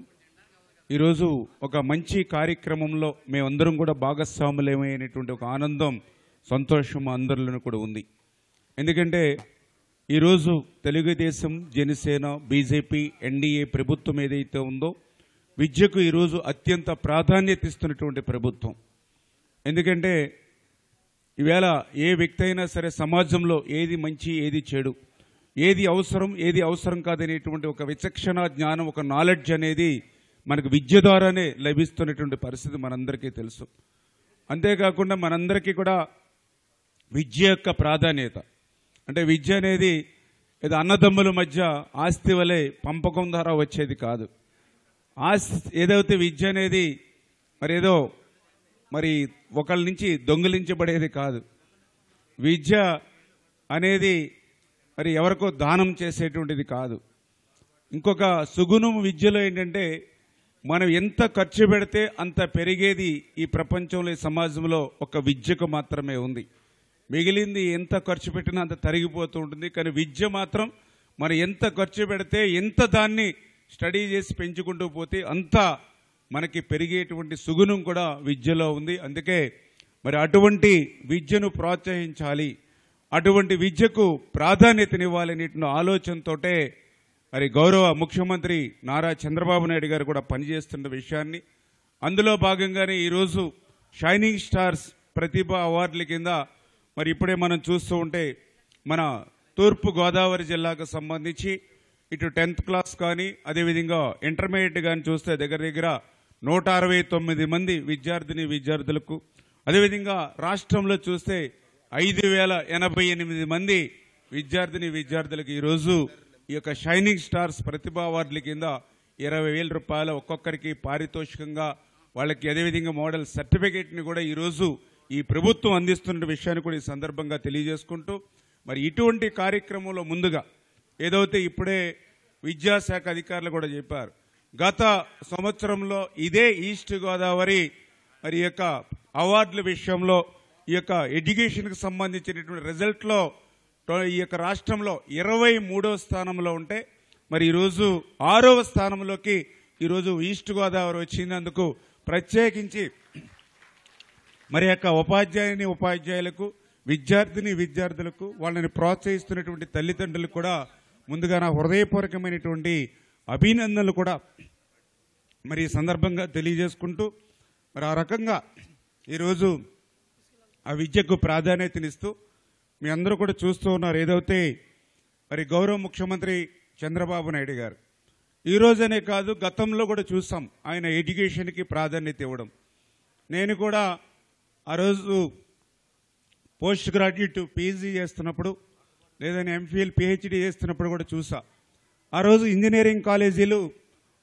Speaker 15: ఈరోజు ఒక మంచి కార్యక్రమంలో మేమందరం కూడా భాగస్వాములమైనటువంటి ఒక ఆనందం, సంతోషం అందరిలోనూ కూడా ఉంది. ఎందుకంటే ఈరోజు తెలుగుదేశం, జనసేన, బీజేపీ, ఎన్డీఏ ప్రభుత్వం ఏదైతే ఉందో విద్యకు ఈరోజు అత్యంత ప్రాధాన్యత ఇస్తున్నటువంటి ప్రభుత్వం. ఎందుకంటే ఈవేళ ఏ వ్యక్తి అయినా సరే సమాజంలో ఏది మంచి, ఏది చెడు, ఏది అవసరం కాదనేటువంటి ఒక విచక్షణ జ్ఞానం, ఒక నాలెడ్జ్ అనేది మనకు విద్య ద్వారానే లభిస్తున్నటువంటి పరిస్థితి మనందరికీ తెలుసు. అంతేకాకుండా మనందరికీ కూడా విద్య యొక్క ప్రాధాన్యత, అంటే విద్య అనేది ఏదో అన్నదమ్ముల మధ్య ఆస్తి వలె పంపకం ద్వారా వచ్చేది కాదు. ఏదైతే విద్య అనేది మరి ఒకళ్ళ నుంచి దొంగిలించబడేది కాదు. విద్య అనేది మరి ఎవరికో దానం చేసేటువంటిది కాదు. ఇంకొక సుగుణం విద్యలో ఏంటంటే మనం ఎంత ఖర్చు పెడితే అంత పెరిగేది ఈ ప్రపంచంలో, ఈ సమాజంలో ఒక విద్యకు మాత్రమే ఉంది. మిగిలింది ఎంత ఖర్చు పెట్టినా అంత తరిగిపోతూ ఉంటుంది. కానీ విద్య మాత్రం మనం ఎంత ఖర్చు పెడితే, ఎంత దాన్ని స్టడీ చేసి పెంచుకుంటూ పోతే అంత మనకి పెరిగేటువంటి సుగుణం కూడా విద్యలో ఉంది. అందుకే మరి అటువంటి విద్యను ప్రోత్సహించాలి, అటువంటి విద్యకు ప్రాధాన్యతనివ్వాలనే ఆలోచనతోటే మరి గౌరవ ముఖ్యమంత్రి నారా చంద్రబాబు నాయుడు గారు కూడా పనిచేస్తున్న విషయాన్ని, అందులో భాగంగానే ఈరోజు షైనింగ్ స్టార్స్ ప్రతిభ అవార్డుల కింద మరి ఇప్పుడే మనం చూస్తూ ఉంటే మన తూర్పు గోదావరి జిల్లాకు సంబంధించి ఇటు 10th క్లాస్ కానీ అదేవిధంగా ఇంటర్మీడియట్ కానీ చూస్తే దగ్గర 169 మంది విద్యార్థులకు, అదేవిధంగా రాష్ట్రంలో చూస్తే 5088 మంది విద్యార్థులకు ఈరోజు ఈ యొక్క షైనింగ్ స్టార్స్ ప్రతిభా అవార్డుల కింద 20,000 రూపాయలు ఒక్కొక్కరికి పారితోషికంగా వాళ్ళకి, అదేవిధంగా మోడల్ సర్టిఫికేట్ని కూడా ఈరోజు ఈ ప్రభుత్వం అందిస్తున్న విషయాన్ని కూడా ఈ సందర్భంగా తెలియజేసుకుంటూ, మరి ఇటువంటి కార్యక్రమంలో ముందుగా ఏదైతే ఇప్పుడే విద్యాశాఖ అధికారులు కూడా చెప్పారు, గత సంవత్సరంలో ఇదే ఈస్ట్ గోదావరి మరి ఈ యొక్క అవార్డుల విషయంలో ఈ యొక్క ఎడ్యుకేషన్కి సంబంధించినటువంటి రిజల్ట్లో ఈ యొక్క రాష్ట్రంలో 23వ స్థానంలో ఉంటే మరి ఈరోజు 6వ స్థానంలోకి ఈరోజు ఈస్ట్ గోదావరి వచ్చినందుకు ప్రత్యేకించి మరి యొక్క ఉపాధ్యాయులకు విద్యార్థులకు వాళ్ళని ప్రోత్సహిస్తున్నటువంటి తల్లిదండ్రులకు కూడా ముందుగా నా హృదయపూర్వకమైనటువంటి అభినందనలు కూడా మరి ఈ సందర్భంగా తెలియజేసుకుంటూ మరి ఆ రకంగా ఈరోజు ఆ విద్యకు ప్రాధాన్యతనిస్తూ మీ అందరూ కూడా చూస్తూ ఉన్నారు. ఏదైతే మరి గౌరవ ముఖ్యమంత్రి చంద్రబాబు నాయుడు గారు ఈ రోజనే కాదు గతంలో కూడా చూసాం ఆయన ఎడ్యుకేషన్కి ప్రాధాన్యత ఇవ్వడం. నేను కూడా ఆ రోజు పోస్ట్ గ్రాడ్యుయేట్ పీజీ చేస్తున్నప్పుడు లేదని ఎంఫిల్ పిహెచ్డి చేస్తున్నప్పుడు కూడా చూసా. ఆ రోజు ఇంజనీరింగ్ కాలేజీలు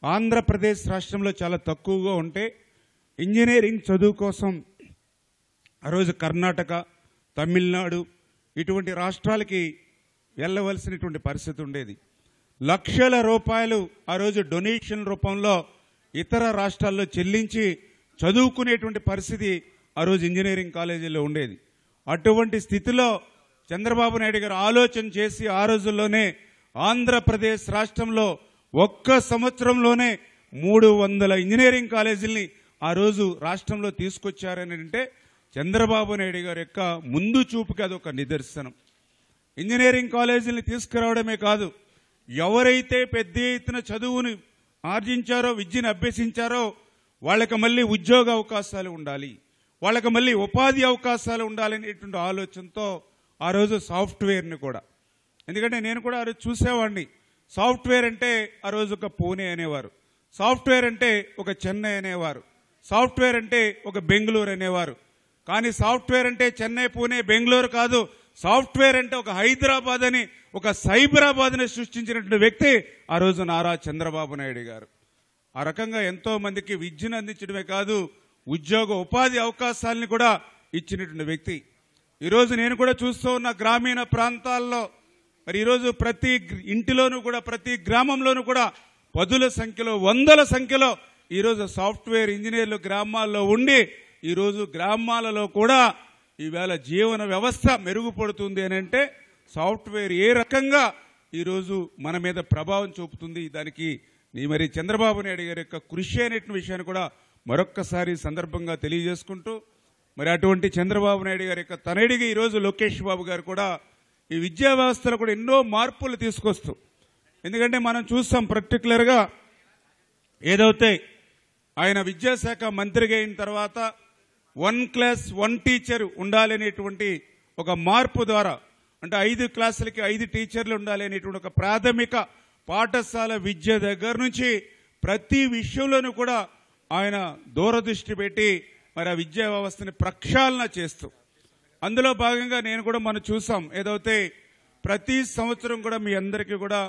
Speaker 15: ఆంధ్రప్రదేశ్ రాష్ట్రంలో చాలా తక్కువగా ఉంటే ఇంజనీరింగ్ చదువు కోసం ఆ రోజు కర్ణాటక, తమిళనాడు ఇటువంటి రాష్ట్రాలకి వెళ్ళవలసినటువంటి పరిస్థితి ఉండేది. లక్షల రూపాయలు ఆ రోజు డొనేషన్ రూపంలో ఇతర రాష్ట్రాల్లో చెల్లించి చదువుకునేటువంటి పరిస్థితి ఆ రోజు ఇంజనీరింగ్ కాలేజీలో ఉండేది. అటువంటి స్థితిలో చంద్రబాబు నాయుడు గారు ఆలోచన చేసి ఆ రోజుల్లోనే ఆంధ్రప్రదేశ్ రాష్ట్రంలో ఒక్క సంవత్సరంలోనే 300 ఇంజనీరింగ్ కాలేజీల్ని ఆ రోజు రాష్ట్రంలో తీసుకొచ్చారని అంటే చంద్రబాబు నాయుడు గారి యొక్క ముందు చూపుకి అదొక నిదర్శనం. ఇంజనీరింగ్ కాలేజీని తీసుకురావడమే కాదు, ఎవరైతే పెద్ద ఎత్తున చదువుని ఆర్జించారో విద్యను అభ్యసించారో వాళ్ళకి మళ్ళీ ఉద్యోగ అవకాశాలు ఉండాలి, వాళ్ళకి మళ్ళీ ఉపాధి అవకాశాలు ఉండాలనేటువంటి ఆలోచనతో ఆ రోజు సాఫ్ట్వేర్ని కూడా, ఎందుకంటే నేను కూడా ఆ రోజు చూసేవాడిని, సాఫ్ట్వేర్ అంటే ఆ రోజు ఒక పూణే అనేవారు, సాఫ్ట్వేర్ అంటే ఒక చెన్నై అనేవారు, సాఫ్ట్వేర్ అంటే ఒక బెంగళూరు అనేవారు. కానీ సాఫ్ట్వేర్ అంటే చెన్నై, పూణే, బెంగళూరు కాదు, సాఫ్ట్వేర్ అంటే ఒక హైదరాబాద్ అని, ఒక సైబరాబాద్ని సృష్టించినటువంటి వ్యక్తి ఆ రోజు నారా చంద్రబాబు నాయుడు గారు. ఆ రకంగా ఎంతో మందికి విద్యను అందించడమే కాదు ఉద్యోగ ఉపాధి అవకాశాలని కూడా ఇచ్చినటువంటి వ్యక్తి. ఈరోజు నేను కూడా చూస్తూ ఉన్న గ్రామీణ ప్రాంతాల్లో మరి ఈరోజు ప్రతి ఇంటిలోనూ కూడా ప్రతి గ్రామంలోనూ కూడా పదుల సంఖ్యలో, వందల సంఖ్యలో ఈరోజు సాఫ్ట్వేర్ ఇంజనీర్లు గ్రామాల్లో ఉండి ఈరోజు గ్రామాలలో కూడా ఈవేళ జీవన వ్యవస్థ మెరుగుపడుతుంది అని అంటే సాఫ్ట్వేర్ ఏ రకంగా ఈరోజు మన మీద ప్రభావం చూపుతుంది, దానికి మరి చంద్రబాబు నాయుడు గారి యొక్క కృషి అనేటువంటి విషయాన్ని కూడా మరొక్కసారి సందర్భంగా తెలియజేసుకుంటూ మరి అటువంటి చంద్రబాబు నాయుడు గారి యొక్క తనయుడిగా ఈరోజు లోకేష్ బాబు గారు కూడా ఈ విద్యా వ్యవస్థలో కూడా ఎన్నో మార్పులు తీసుకొస్తూ, ఎందుకంటే మనం చూస్తాం పర్టికులర్గా ఏదైతే ఆయన విద్యాశాఖ మంత్రిగా అయిన తర్వాత 1 క్లాస్ 1 టీచర్ ఉండాలనేటువంటి ఒక మార్పు ద్వారా, అంటే 5 క్లాసులకి 5 టీచర్లు ఉండాలి అనేటువంటి ఒక ప్రాథమిక పాఠశాల విద్య దగ్గర నుంచి ప్రతి విషయంలోనూ కూడా ఆయన దూరదృష్టి పెట్టి మరి ఆ విద్యా వ్యవస్థని ప్రక్షాళన చేస్తూ, అందులో భాగంగా నేను కూడా మనం చూసాం ఏదైతే ప్రతి సంవత్సరం కూడా మీ అందరికీ కూడా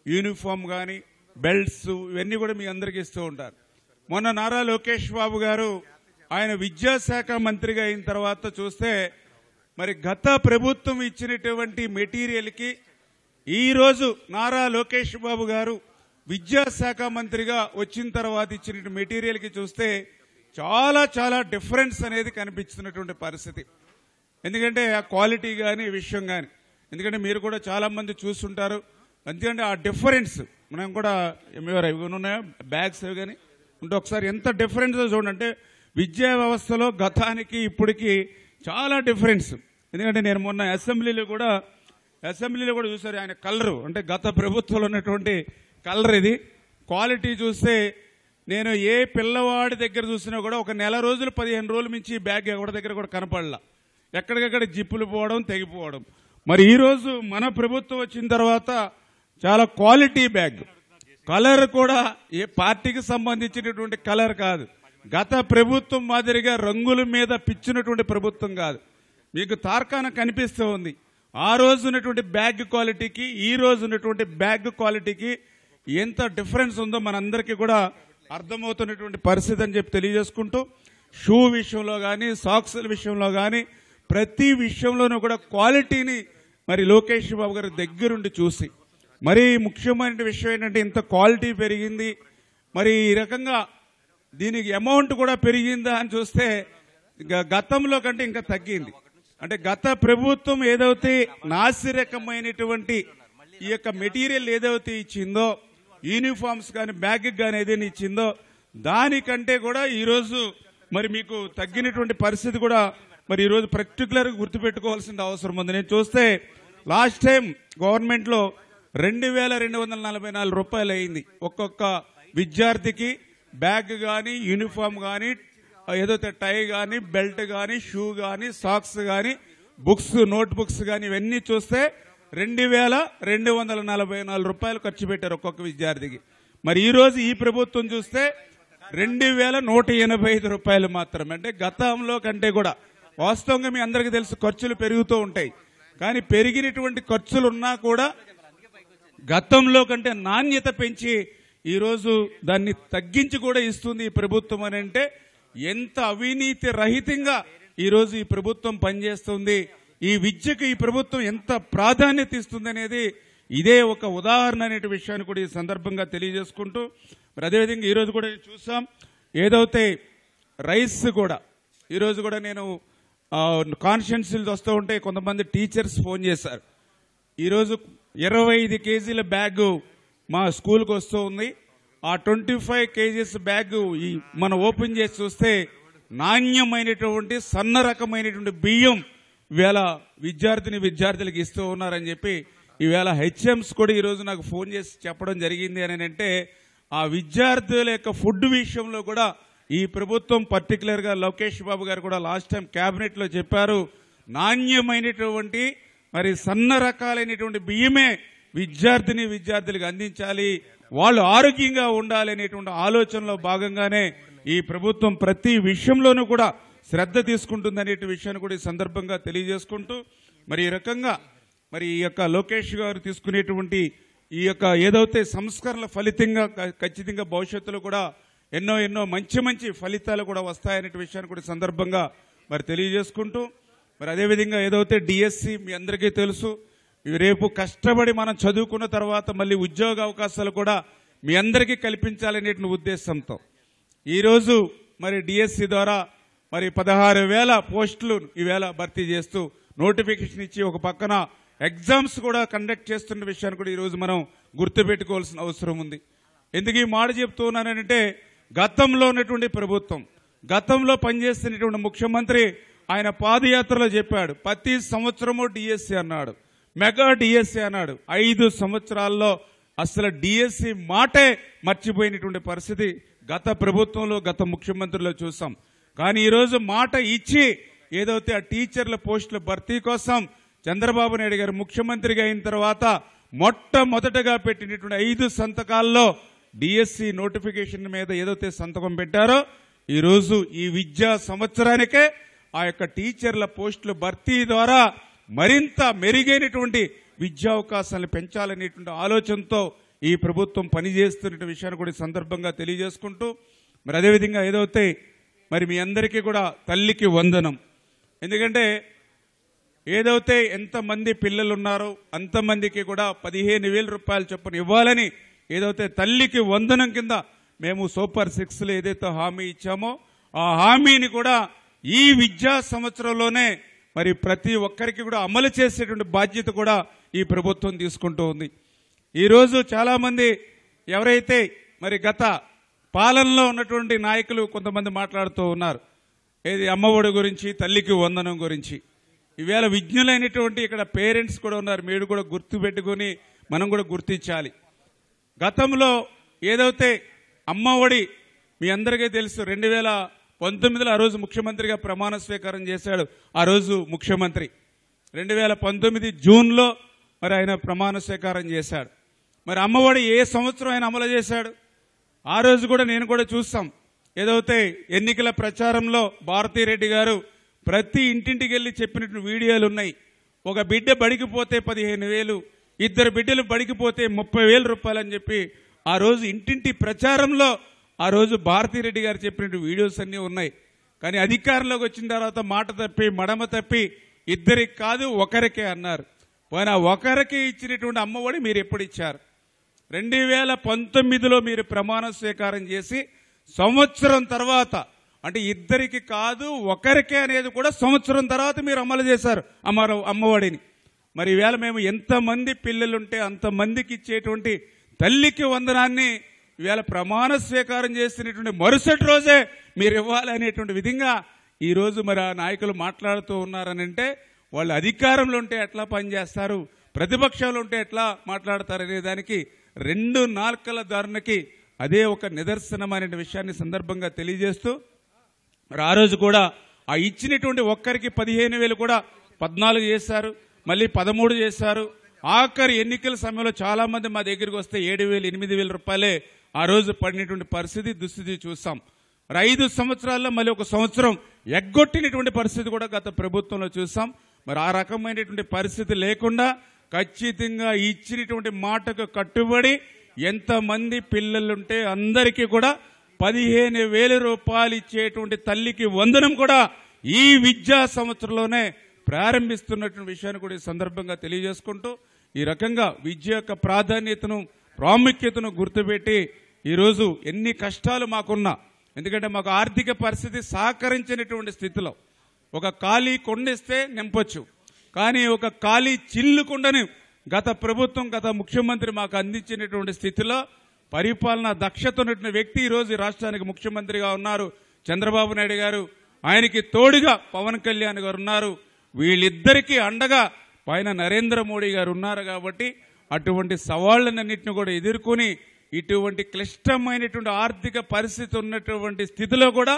Speaker 15: యూనిఫామ్ కానీ బెల్ట్స్ ఇవన్నీ కూడా మీ అందరికీ ఇస్తూ ఉంటారు. మొన్న నారా లోకేష్ బాబు గారు ఆయన విద్యాశాఖ మంత్రిగా అయిన తర్వాత చూస్తే మరి గత ప్రభుత్వం ఇచ్చినటువంటి మెటీరియల్కి ఈరోజు నారా లోకేష్ బాబు గారు విద్యాశాఖ మంత్రిగా వచ్చిన తర్వాత ఇచ్చిన మెటీరియల్కి చూస్తే చాలా చాలా డిఫరెన్స్ అనేది కనిపిస్తున్నటువంటి పరిస్థితి. ఎందుకంటే ఆ క్వాలిటీ కానీ విషయం కానీ, ఎందుకంటే మీరు కూడా చాలా మంది చూస్తుంటారు, ఎందుకంటే ఆ డిఫరెన్స్ మనం కూడా ఉన్నాయా బ్యాగ్స్ అవి కానీ ఉంటే ఒకసారి ఎంత డిఫరెన్స్ చూడండి. అంటే విద్యా వ్యవస్థలో గతానికి ఇప్పటికి చాలా డిఫరెన్స్. ఎందుకంటే నేను మొన్న అసెంబ్లీలో కూడా చూసారు ఆయన కలరు, అంటే గత ప్రభుత్వంలో ఉన్నటువంటి కలర్ ఇది. క్వాలిటీ చూస్తే నేను ఏ పిల్లవాడి దగ్గర చూసినా కూడా ఒక నెల రోజులు 15 రోజుల మించి ఈ బ్యాగ్ ఎవరి దగ్గర కూడా కనపడలా, ఎక్కడికక్కడ జిప్పులు పోవడం తెగిపోవడం. మరి ఈరోజు మన ప్రభుత్వం వచ్చిన తర్వాత చాలా క్వాలిటీ బ్యాగ్, కలర్ కూడా ఏ పార్టీకి సంబంధించినటువంటి కలర్ కాదు, గత ప్రభుత్వం మాదిరిగా రంగుల మీద పిచ్చినటువంటి ప్రభుత్వం కాదు. మీకు తార్కాన కనిపిస్తూ ఉంది. ఆ రోజు ఉన్నటువంటి బ్యాగ్ క్వాలిటీకి ఈ రోజు ఉన్నటువంటి బ్యాగ్ క్వాలిటీకి ఎంత డిఫరెన్స్ ఉందో మనందరికీ కూడా అర్థమవుతున్నటువంటి పరిస్థితి అని చెప్పి తెలియజేసుకుంటూ, షూ విషయంలో కానీ సాక్స్ల విషయంలో కానీ ప్రతి విషయంలోనూ కూడా క్వాలిటీని మరి లోకేష్ బాబు గారి దగ్గరుండి చూసి, మరీ ముఖ్యమైన విషయం ఏంటంటే ఇంత క్వాలిటీ పెరిగింది, మరి ఈ రకంగా దీనికి అమౌంట్ కూడా పెరిగిందా అని చూస్తే గతంలో కంటే ఇంకా తగ్గింది. అంటే గత ప్రభుత్వం ఏదైతే నాసిరకమైనటువంటి ఈ యొక్క మెటీరియల్ ఏదైతే ఇచ్చిందో, యూనిఫామ్స్ కానీ బ్యాగ్ కానీ ఏదైనా ఇచ్చిందో దానికంటే కూడా ఈరోజు మరి మీకు తగ్గినటువంటి పరిస్థితి కూడా మరి ఈరోజు పర్టికులర్గా గుర్తుపెట్టుకోవాల్సిన అవసరం ఉంది. నేను చూస్తే లాస్ట్ టైం గవర్నమెంట్లో 2244 రూపాయలు అయింది ఒక్కొక్క విద్యార్థికి. బ్యాగ్ కానీ, యూనిఫామ్ కానీ, ఏదైతే టై కానీ, బెల్ట్ కానీ, షూ కానీ, సాక్స్ కానీ, బుక్స్, నోట్ బుక్స్ కానీ ఇవన్నీ చూస్తే 2244 రూపాయలు ఖర్చు పెట్టారు ఒక్కొక్క విద్యార్థికి. మరి ఈ రోజు ఈ ప్రభుత్వం చూస్తే 2185 రూపాయలు మాత్రమే. అంటే గతంలో కంటే కూడా వాస్తవంగా మీ అందరికీ తెలుసు ఖర్చులు పెరుగుతూ ఉంటాయి, కానీ పెరిగినటువంటి ఖర్చులు ఉన్నా కూడా గతంలో కంటే నాణ్యత పెంచి ఈరోజు దాన్ని తగ్గించి కూడా ఇస్తుంది ఈ ప్రభుత్వం. అని అంటే ఎంత అవినీతి రహితంగా ఈరోజు ఈ ప్రభుత్వం పనిచేస్తుంది, ఈ విద్యకు ఈ ప్రభుత్వం ఎంత ప్రాధాన్యత ఇస్తుంది అనేది ఇదే ఒక ఉదాహరణ అనే విషయాన్ని కూడా ఈ సందర్భంగా తెలియజేసుకుంటూ, మరి అదేవిధంగా ఈరోజు కూడా చూసాం ఏదైతే రైస్ కూడా ఈరోజు కూడా నేను కాన్స్టిట్యున్సీలు వస్తూ ఉంటే కొంతమంది టీచర్స్ ఫోన్ చేశారు. ఈరోజు 25 కేజీల బ్యాగ్ మా స్కూల్కి వస్తూ ఉంది. ఆ 25 కేజీస్ బ్యాగ్ మనం ఓపెన్ చేసి చూస్తే నాణ్యమైనటువంటి సన్న రకమైనటువంటి బియ్యం ఈవేళ విద్యార్థులకు ఇస్తూ ఉన్నారని చెప్పి ఈవేళ హెచ్ఎంస్ కూడా ఈరోజు నాకు ఫోన్ చేసి చెప్పడం జరిగింది. అని అంటే ఆ విద్యార్థుల యొక్క ఫుడ్ విషయంలో కూడా ఈ ప్రభుత్వం పర్టికులర్గా లోకేష్ బాబు గారు కూడా లాస్ట్ టైం క్యాబినెట్లో చెప్పారు, నాణ్యమైనటువంటి మరి సన్న రకాలైనటువంటి బియ్యమే విద్యార్థులకు అందించాలి, వాళ్ళు ఆరోగ్యంగా ఉండాలి అనేటువంటి ఆలోచనలో భాగంగానే ఈ ప్రభుత్వం ప్రతి విషయంలోనూ కూడా శ్రద్ధ తీసుకుంటుందనే విషయాన్ని కూడా ఈ సందర్భంగా తెలియజేసుకుంటూ, మరి ఈ రకంగా మరి ఈ యొక్క లోకేష్ గారు తీసుకునేటువంటి ఈ యొక్క ఏదైతే సంస్కరణల ఫలితంగా ఖచ్చితంగా భవిష్యత్తులో కూడా ఎన్నో మంచి ఫలితాలు కూడా వస్తాయనే విషయాన్ని కూడా సందర్భంగా మరి తెలియజేసుకుంటూ, మరి అదేవిధంగా ఏదైతే డిఎస్సి మీ అందరికీ తెలుసు, రేపు కష్టపడి మనం చదువుకున్న తర్వాత మళ్ళీ ఉద్యోగ అవకాశాలు కూడా మీ అందరికీ కల్పించాలనే ఉద్దేశంతో ఈరోజు మరి డిఎస్సి ద్వారా మరి 16,000 పోస్టులు ఈవేళ భర్తీ చేస్తూ నోటిఫికేషన్ ఇచ్చి ఒక పక్కన ఎగ్జామ్స్ కూడా కండక్ట్ చేస్తున్న విషయాన్ని కూడా ఈరోజు మనం గుర్తుపెట్టుకోవాల్సిన అవసరం ఉంది. ఎందుకు ఈ మాట చెప్తున్నానంటే గతంలో ఉన్నటువంటి ప్రభుత్వం, గతంలో పనిచేస్తున్నటువంటి ముఖ్యమంత్రి ఆయన పాదయాత్రలో చెప్పాడు ప్రతి సంవత్సరము డిఎస్సి అన్నాడు, మెగా డిఎస్సి అన్నాడు. 5 సంవత్సరాల్లో అసలు డిఎస్సి మాటే మర్చిపోయినటువంటి పరిస్థితి గత ప్రభుత్వంలో గత ముఖ్యమంత్రులు చూసాం. కానీ ఈరోజు మాట ఇచ్చి ఏదైతే ఆ టీచర్ల పోస్టుల భర్తీ కోసం చంద్రబాబు నాయుడు గారు ముఖ్యమంత్రిగా అయిన తర్వాత మొట్టమొదటగా పెట్టినటువంటి 5 సంతకాల్లో డిఎస్సి నోటిఫికేషన్ మీద ఏదైతే సంతకం పెట్టారో ఈరోజు ఈ విద్యా సంవత్సరానికే ఆ యొక్క టీచర్ల పోస్టుల భర్తీ ద్వారా మరింత మెరుగైనటువంటి విద్యా అవకాశాలను పెంచాలనేటువంటి ఆలోచనతో ఈ ప్రభుత్వం పనిచేస్తున్న విషయాన్ని కూడా సందర్భంగా తెలియజేసుకుంటూ, మరి అదేవిధంగా ఏదైతే మరి మీ అందరికీ కూడా తల్లికి వందనం. ఎందుకంటే ఏదైతే ఎంతమంది పిల్లలు ఉన్నారో అంతమందికి కూడా 15,000 రూపాయలు చొప్పున ఇవ్వాలని ఏదైతే తల్లికి వందనం కింద మేము సూపర్ 6లో ఏదైతే హామీ ఇచ్చామో ఆ హామీని కూడా ఈ విద్యా సంవత్సరంలోనే మరి ప్రతి ఒక్కరికి కూడా అమలు చేసేటువంటి బాధ్యత కూడా ఈ ప్రభుత్వం తీసుకుంటూ ఉంది. ఈరోజు చాలా మంది ఎవరైతే మరి గత పాలనలో ఉన్నటువంటి నాయకులు కొంతమంది మాట్లాడుతూ ఉన్నారు ఏది అమ్మఒడి గురించి, తల్లికి వందనం గురించి. ఈవేళ విజ్ఞులైనటువంటి ఇక్కడ పేరెంట్స్ కూడా ఉన్నారు, మీరు కూడా గుర్తుపెట్టుకుని మనం కూడా గుర్తించాలి. గతంలో ఏదైతే అమ్మఒడి మీ అందరికీ తెలుసు 2019లో ఆ రోజు ముఖ్యమంత్రిగా ప్రమాణ స్వీకారం చేశాడు ఆ రోజు ముఖ్యమంత్రి. 2019 జూన్లో మరి ఆయన ప్రమాణ స్వీకారం చేశాడు. మరి అమ్మఒడి ఏ సంవత్సరం ఆయన అమలు చేశాడు? ఆ రోజు కూడా నేను కూడా చూస్తాం ఏదైతే ఎన్నికల ప్రచారంలో భారతీరెడ్డి గారు ప్రతి ఇంటింటికి వెళ్ళి చెప్పినట్టు వీడియోలు ఉన్నాయి. ఒక బిడ్డ బడికిపోతే 15,000, 2 బిడ్డలు బడికిపోతే 30,000 రూపాయలు అని చెప్పి ఆ రోజు ఇంటింటి ప్రచారంలో ఆ రోజు భారతీరెడ్డి గారు చెప్పినట్టు వీడియోస్ అన్నీ ఉన్నాయి. కానీ అధికారంలోకి వచ్చిన తర్వాత మాట తప్పి మడమ తప్పి 2కి కాదు 1కే అన్నారు. పోయినా 1కి ఇచ్చినటువంటి అమ్మఒడి మీరు ఎప్పుడు ఇచ్చారు? 2019లో మీరు ప్రమాణ స్వీకారం చేసి సంవత్సరం తర్వాత, అంటే ఇద్దరికి కాదు ఒకరికే అనేది కూడా సంవత్సరం తర్వాత మీరు అమలు చేశారు అమ్మఒడిని. మరి ఈవేళ మేము ఎంతమంది పిల్లలుంటే అంతమందికి ఇచ్చేటువంటి తల్లికి వందనాన్ని ఈవేళ ప్రమాణ స్వీకారం చేసినటువంటి మరుసటి రోజే మీరు ఇవ్వాలనేటువంటి విధంగా ఈరోజు మరి ఆ నాయకులు మాట్లాడుతూ ఉన్నారనంటే వాళ్ళు అధికారంలో ఉంటే ఎట్లా పనిచేస్తారు, ప్రతిపక్షంలో ఉంటే ఎట్లా మాట్లాడతారు అనే దానికి 2 నాల్కల ధోరణికి అదే ఒక నిదర్శనమైన విషయాన్ని సందర్భంగా తెలియజేస్తూ మరి ఆ రోజు కూడా ఆ ఇచ్చినటువంటి ఒక్కరికి 15,000 కూడా 14 చేశారు, మళ్ళీ 13 చేశారు. ఆఖరి ఎన్నికల సమయంలో చాలా మంది మా దగ్గరికి వస్తే 7,000, 8,000 రూపాయలే ఆ రోజు పడినటువంటి దుస్థితి చూసాం. మరి 5 సంవత్సరాల్లో మళ్ళీ ఒక సంవత్సరం ఎగ్గొట్టినటువంటి పరిస్థితి కూడా గత ప్రభుత్వంలో చూసాం. మరి ఆ రకమైనటువంటి పరిస్థితి లేకుండా ఖచ్చితంగా ఇచ్చినటువంటి మాటకు కట్టుబడి ఎంతమంది పిల్లలుంటే అందరికీ కూడా 15,000 రూపాయలు ఇచ్చేటువంటి తల్లికి వందనం కూడా ఈ విద్యా సంవత్సరంలోనే ప్రారంభిస్తున్నటువంటి విషయాన్ని కూడా ఈ సందర్భంగా తెలియజేసుకుంటూ ఈ రకంగా విద్య యొక్క ప్రాముఖ్యతను గుర్తుపెట్టి ఈరోజు ఎన్ని కష్టాలు మాకున్నా, ఎందుకంటే మాకు ఆర్థిక పరిస్థితి సహకరించినటువంటి స్థితిలో ఒక ఖాళీ కొండిస్తే నింపొచ్చు, కానీ ఒక ఖాళీ చిల్లు కొండని గత ప్రభుత్వం గత ముఖ్యమంత్రి మాకు అందించినటువంటి స్థితిలో పరిపాలన దక్షత ఉన్నటువంటి వ్యక్తి ఈరోజు ఈ రాష్ట్రానికి ముఖ్యమంత్రిగా ఉన్నారు చంద్రబాబు నాయుడు గారు. ఆయనకి తోడుగా పవన్ కళ్యాణ్ గారు ఉన్నారు. వీళ్ళిద్దరికీ అండగా పైన నరేంద్ర మోడీ గారు ఉన్నారు. కాబట్టి అటువంటి సవాళ్లన్నింటినీ కూడా ఎదుర్కొని ఇటువంటి క్లిష్టమైనటువంటి ఆర్థిక పరిస్థితి ఉన్నటువంటి స్థితిలో కూడా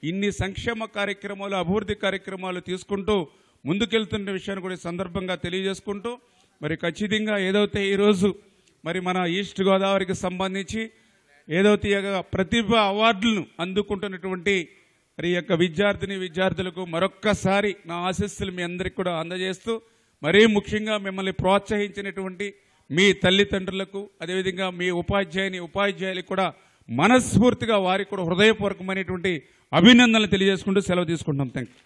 Speaker 15: ఇన్ని సంక్షేమ కార్యక్రమాలు, అభివృద్ధి కార్యక్రమాలు తీసుకుంటూ ముందుకెళ్తున్న విషయాన్ని కూడా సందర్భంగా తెలియజేసుకుంటూ మరి ఖచ్చితంగా ఏదైతే ఈరోజు మరి మన ఈస్ట్ గోదావరికి సంబంధించి ఏదైతే ప్రతిభ అవార్డులను అందుకుంటున్నటువంటి మరి యొక్క విద్యార్థులకు మరొక్కసారి నా ఆశీస్సులు మీ అందరికీ కూడా అందజేస్తూ మరీ ముఖ్యంగా మిమ్మల్ని ప్రోత్సహించినటువంటి మీ తల్లిదండ్రులకు, అదేవిధంగా మీ ఉపాధ్యాయులకు కూడా మనస్ఫూర్తిగా వారికి కూడా హృదయపూర్వకమైనటువంటి అభినందనలు తెలియజేసుకుంటూ సెలవు తీసుకుంటాం. Thank you.